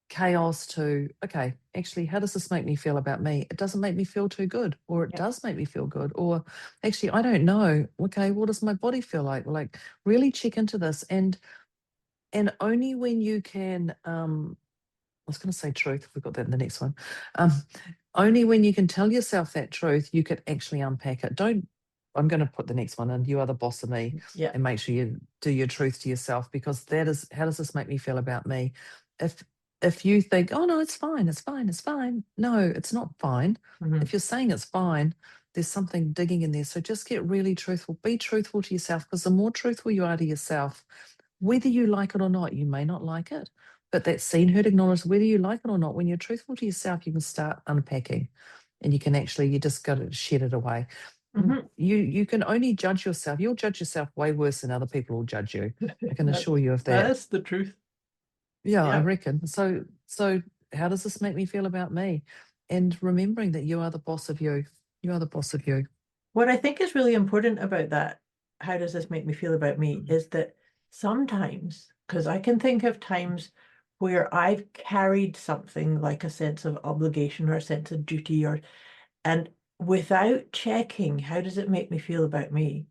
chaos to, okay, actually, how does this make me feel about me? It doesn't make me feel too good, or it Yeah. does make me feel good, or actually, I don't know. Okay, what does my body feel like? Like, really check into this. And only when you can, I was going to say truth, we've got that in the next one. Um, only when you can tell yourself that truth, you can actually unpack it. Don't I'm going to put the next one in. You are the boss of me. Yeah. And make sure you do your truth to yourself, because that is, how does this make me feel about me? If you think, oh no, it's fine, it's fine, it's fine. No, it's not fine. Mhm. If you're saying it's fine, there's something digging in there. So just get really truthful. Be truthful to yourself, because the more truthful you are to yourself, whether you like it or not, you may not like it, but that seen, heard, acknowledged, whether you like it or not, when you're truthful to yourself, you can start unpacking, and you can actually, you just got to shed it away. Mhm. You can only judge yourself. You'll judge yourself way worse than other people will judge you. I can That's- assure you of that. That's the truth. Yeah, I Yeah. reckon. So how does this make me feel about me? And remembering that you are the boss of you. You are the boss of you. What I think is really important about that, how does this make me feel about me, is that sometimes, because I can think of times where I've carried something like a sense of obligation or a sense of duty, and without checking, how does it make me feel about me?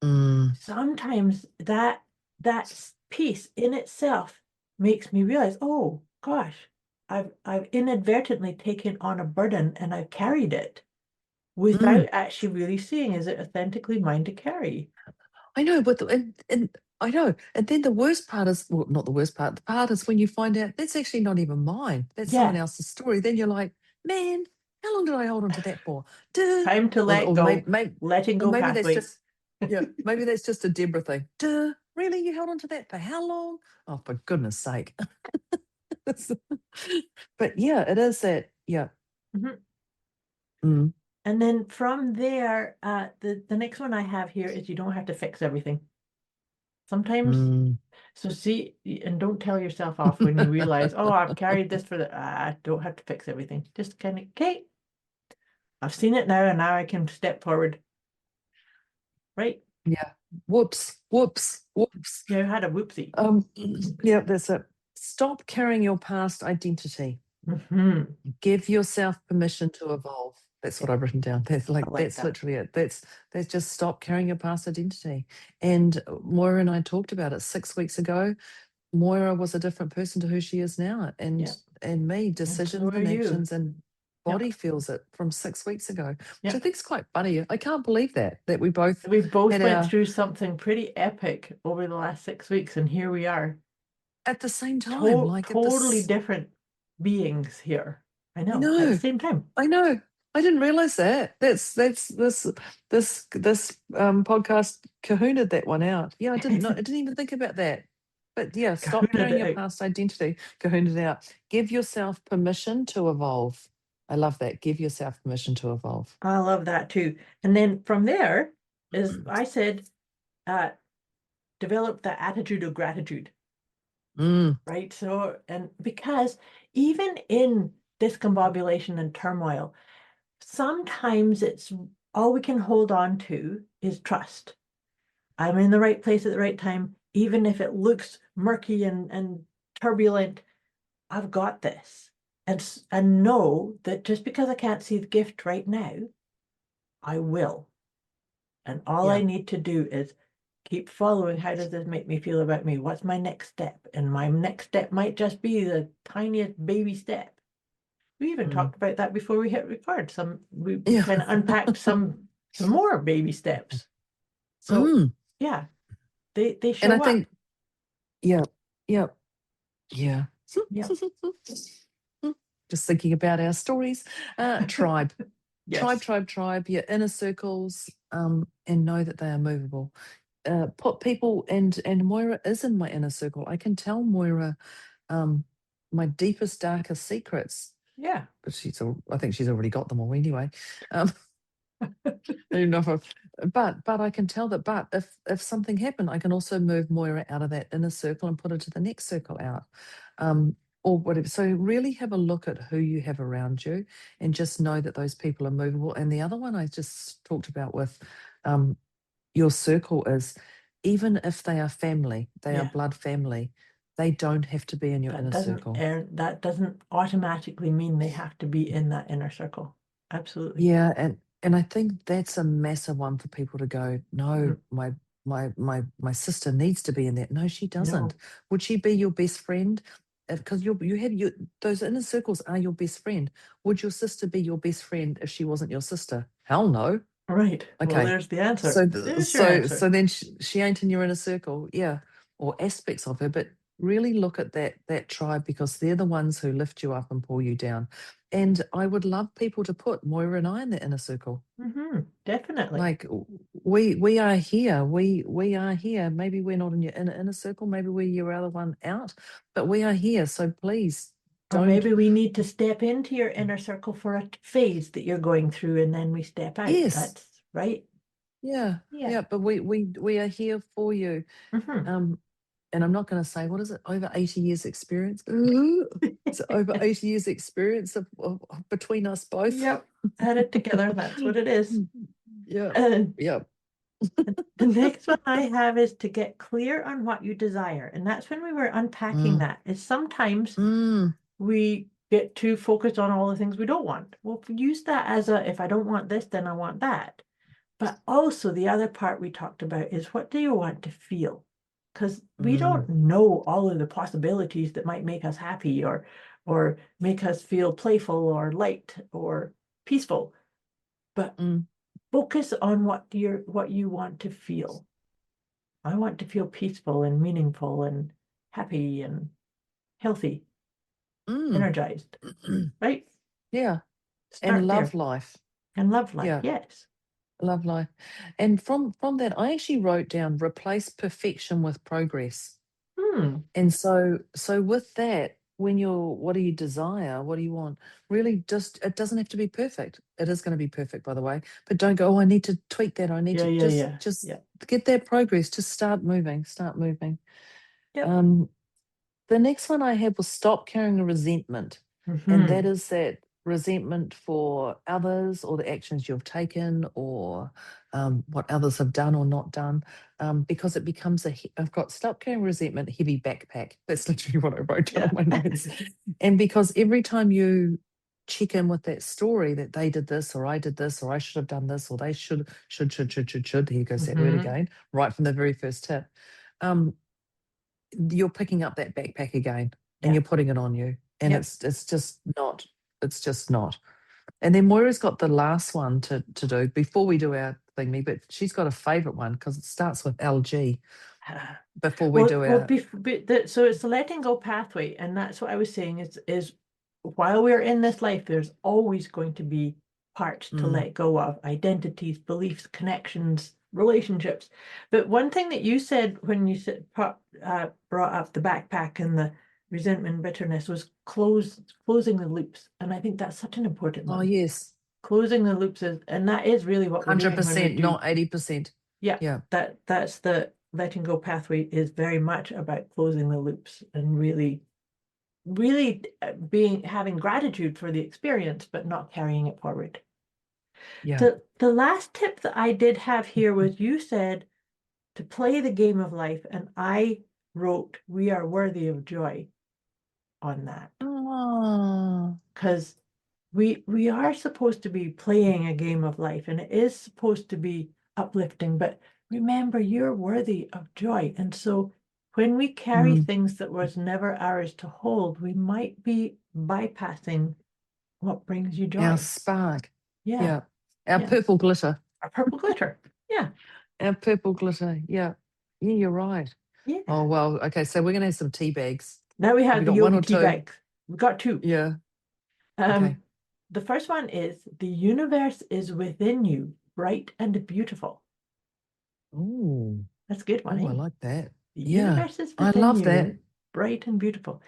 Sometimes that piece in itself makes me realize, oh gosh, I've inadvertently taken on a burden and I've carried it without actually really seeing, is it authentically mine to carry? I know, but and I know. And then the worst part is, well, not the worst part. The part is when you find out that's actually not even mine. That's someone Yeah. else's story. Then you're like, man, how long did I hold on to that for? Duh. Time to let go. Letting or go maybe that's pathway. just, yeah, maybe that's just a Deborah thing. Duh, really? You held on to that for how long? Oh, for goodness sake. But yeah, it is that. Yeah. Mhm. Mm. And then from there, the next one I have here is you don't have to fix everything. Sometimes, Mm. so see, and don't tell yourself off when you realize, oh, I've carried this for I don't have to fix everything. Just kind of, okay, I've seen it now, and now I can step forward. Right? Yeah. Whoops. Whoops. Whoops. You had a whoopsie. Yeah, that's it. Stop carrying your past identity. Mhm. Give yourself permission to evolve. That's what I've written down. That's like, like that's that. literally it. That's just stop carrying your past identity. And Moira and I talked about it 6 weeks ago. Moira was a different person to who she is now, and Yeah. and me, decisions so and are you. actions, and Yeah. body feels it from 6 weeks ago, which Yeah. I think is quite funny. I can't believe that we both We both had went our through something pretty epic over the last 6 weeks, and here we are. at the same time, like at Totally this. different beings here. I I know, at know. the same time. I know. I didn't realize that. That's this podcast kahuna'd that one out. Yeah, I didn't know. I didn't even think about that. But yeah, stop Kahuna'd carrying it your out. past identity. Kahuna'd it out. Give yourself permission to evolve. I love that. Give yourself permission to evolve. I love that too. And then from there is I said, develop the attitude of gratitude. Right? So, and because even in discombobulation and turmoil, sometimes it's all we can hold on to is trust. I'm in the right place at the right time, even if it looks murky and turbulent. I've got this, and know that just because I can't see the gift right now, I will. And all I Yeah. need to do is keep following. How does this make me feel about me? What's my next step? And my next step might just be the tiniest baby step. We even talked about that before we hit record. We Yeah. kind of unpacked some more baby steps. So yeah, they show And I up. think, yeah. Yeah. Yeah. Just thinking about our stories. Tribe. Yes. Tribe, your inner circles, and know that they are movable. Put people, and Moira is in my inner circle. I can tell Moira my deepest, darkest secrets. Yeah. But I think she's already got them all anyway. Enough of, but I can tell that. But if something happened, I can also move Moira out of that inner circle and put her to the next circle out. Or whatever. So really have a look at who you have around you, and just know that those people are movable. And the other one I just talked about with your circle is, even if they are family, they are blood family, they don't have to be in your inner circle. That doesn't automatically mean they have to be in that inner circle. Absolutely. Yeah, and I think that's a massive one for people to go, no, my sister needs to be in that. No, she doesn't. No. Would she be your best friend? Because you have those inner circles are your best friend. Would your sister be your best friend if she wasn't your sister? Hell no. Right. Well, Okay. there's the answer. So There's your answer. then she ain't in your inner circle, yeah, or aspects of her, but really look at that tribe, because they're the ones who lift you up and pull you down. And I would love people to put Moira and I in the inner circle. Definitely. Like, we are here. We are here. Maybe we're not in your inner circle. Maybe we're your other one out, but we are here. So please Or don't. maybe we need to step into your inner circle for a phase that you're going through, and then we step out. Yes. That's right. Yeah. Yeah. But we are here for you. Mhm. And I'm not going to say, what is it, over 80 years experience? It's over 80 years experience of between us both. Yep. Add it together. That's what it is. Yeah. And Yeah. the next one I have is to get clear on what you desire. And that's when we were unpacking that. Is sometimes Mm. we get too focused on all the things we don't want. Well, use that as if I don't want this, then I want that. But also the other part we talked about is, what do you want to feel? Because we don't know all of the possibilities that might make us happy or make us feel playful or light or peaceful. But focus on what you want to feel. I want to feel peaceful and meaningful and happy and healthy, energized, right? Yeah. Start And love there. life. And love life, Yeah. yes. Love life. And from that, I actually wrote down, replace perfection with progress. And so with that, when you're, what do you desire? What do you want? Really, just, it doesn't have to be perfect. It is going to be perfect, by the way. But don't go, oh, I need to tweak that. I need to just get that progress. Just start moving. Yep. The next one I had was stop carrying a resentment. And that is that resentment for others or the actions you've taken, or what others have done or not done, because it becomes I've got stop carrying resentment, heavy backpack. That's literally what I wrote down on my notes. And because every time you check in with that story that they did this, or I did this, or I should have done this, or they should, here goes that word again, right from the very first tip, you're picking up that backpack again and you're putting it on you. And it's just not. And then Moira's got the last one to do before we do our thingy, but she's got a favourite one because it starts with LG before we do our. So it's the letting go pathway, and that's what I was saying is while we're in this life, there's always going to be parts to let go of: identities, beliefs, connections, relationships. But one thing that you said when you brought up the backpack and the resentment, bitterness, was closing the loops. And I think that's such an important one. Oh, yes. Closing the loops and that is really what we're doing. 100%, not 80%. Yeah. That's the letting go pathway, is very much about closing the loops and really having gratitude for the experience, but not carrying it forward. Yeah. The last tip that I did have here was, you said to play the game of life, and I wrote, we are worthy of joy on that. Because we are supposed to be playing a game of life, and it is supposed to be uplifting, but remember, you're worthy of joy. And so when we carry things that was never ours to hold, we might be bypassing what brings you joy. Our spark. Yeah. Our purple glitter. Our purple glitter. Yeah. Our purple glitter. Yeah, you're right. Yeah. Oh, well, okay, so we're going to have some tea bags. Now we have the one yogi or tea two? bags. We've got two. Yeah. Okay. The first one is, the universe is within you, bright and beautiful. Oh, that's a good one. I like that. The Yeah, universe is I within love you, that. bright and beautiful.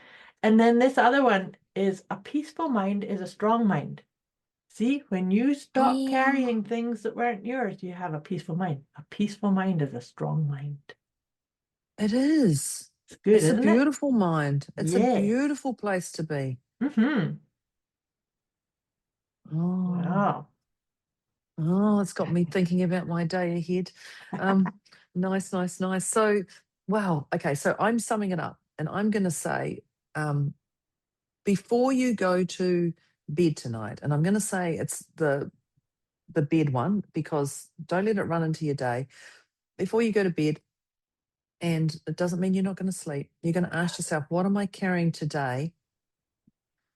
And then this other one is, a peaceful mind is a strong mind. See, when you stop carrying things that weren't yours, you have a peaceful mind. A peaceful mind is a strong mind. It is. It's good, It's a isn't it? beautiful mind. It's a Yes. beautiful place to be. Mm-hmm. Oh, Wow. oh, it's got me thinking about my day ahead. Nice. So, wow. Okay, so I'm summing it up, and I'm going to say, before you go to bed tonight, and I'm going to say it's the bed one, because don't let it run into your day. Before you go to bed, and it doesn't mean you're not going to sleep, you're going to ask yourself, what am I carrying today?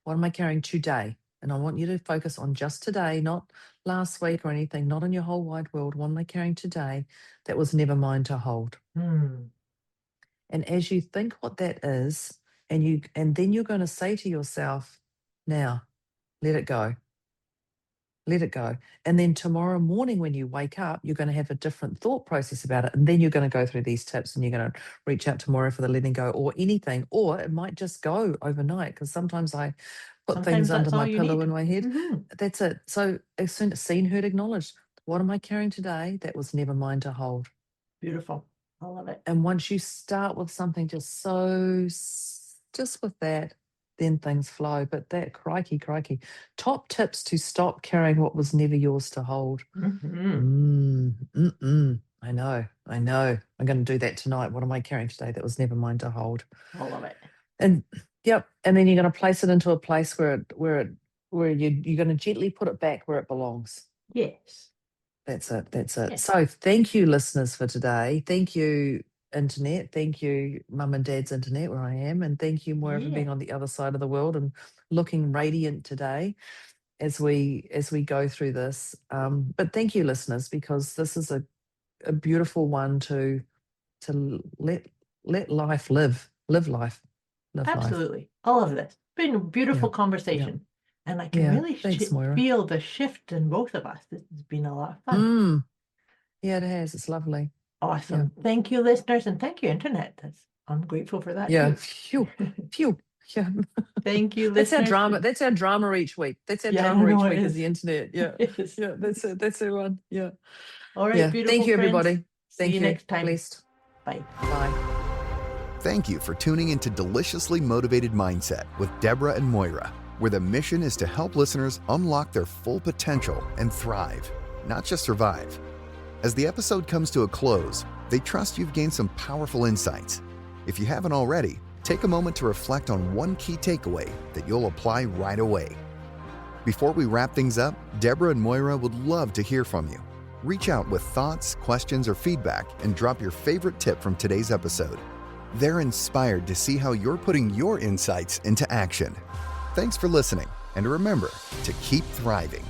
What am I carrying today? And I want you to focus on just today, not last week or anything, not in your whole wide world. What am I carrying today that was never mine to hold? Mm. And as you think what that is, and then you're going to say to yourself, now, let it go. Let it go. And then tomorrow morning when you wake up, you're going to have a different thought process about it. And then you're going to go through these tips and you're going to reach out tomorrow for the letting go or anything. Or it might just go overnight, because sometimes I put Sometimes things under that's all my you pillow need. in my head. Mhm. That's it. So as soon as seen, heard, acknowledged, what am I carrying today that was never mine to hold? Beautiful. I love it. And once you start with something just with that, then things flow. But that crikey, top tips to stop carrying what was never yours to hold. Mhm. I know. I'm going to do that tonight. What am I carrying today that was never mine to hold? I love it. And yep. And then you're going to place it into a place where you're going to gently put it back where it belongs. Yes. That's it. That's it. Yes. So thank you, listeners, for today. Thank you, internet. Thank you, mum and dad's internet, where I am. And thank you, Moira, for Yeah. being on the other side of the world and looking radiant today as we go through this. But thank you, listeners, because this is a beautiful one to let life live life. Live life. Absolutely. All of this. Been a beautiful Yeah. conversation. And I can Yeah. really Thanks, Moira. feel the shift in both of us. This has been a lot of fun. Yeah, it has. It's lovely. Awesome. Thank you, listeners, and thank you, internet. I'm grateful for that Yeah. too. Phew. Yeah. Thank you, That's our listeners. drama. That's our drama each week. That's our Yeah, I drama know each it week is is. the internet. Yeah. It is. Yeah. That's our one. Yeah. All right, Yeah. beautiful Thank you, friends. everybody. See you next time. Blessed. Bye. Bye. Thank you for tuning into Deliciously Motivated Mindset with Deborah and Moira, where the mission is to help listeners unlock their full potential and thrive, not just survive. As the episode comes to a close, they trust you've gained some powerful insights. If you haven't already, take a moment to reflect on one key takeaway that you'll apply right away. Before we wrap things up, Deborah and Moira would love to hear from you. Reach out with thoughts, questions, or feedback and drop your favorite tip from today's episode. They're inspired to see how you're putting your insights into action. Thanks for listening, and remember to keep thriving.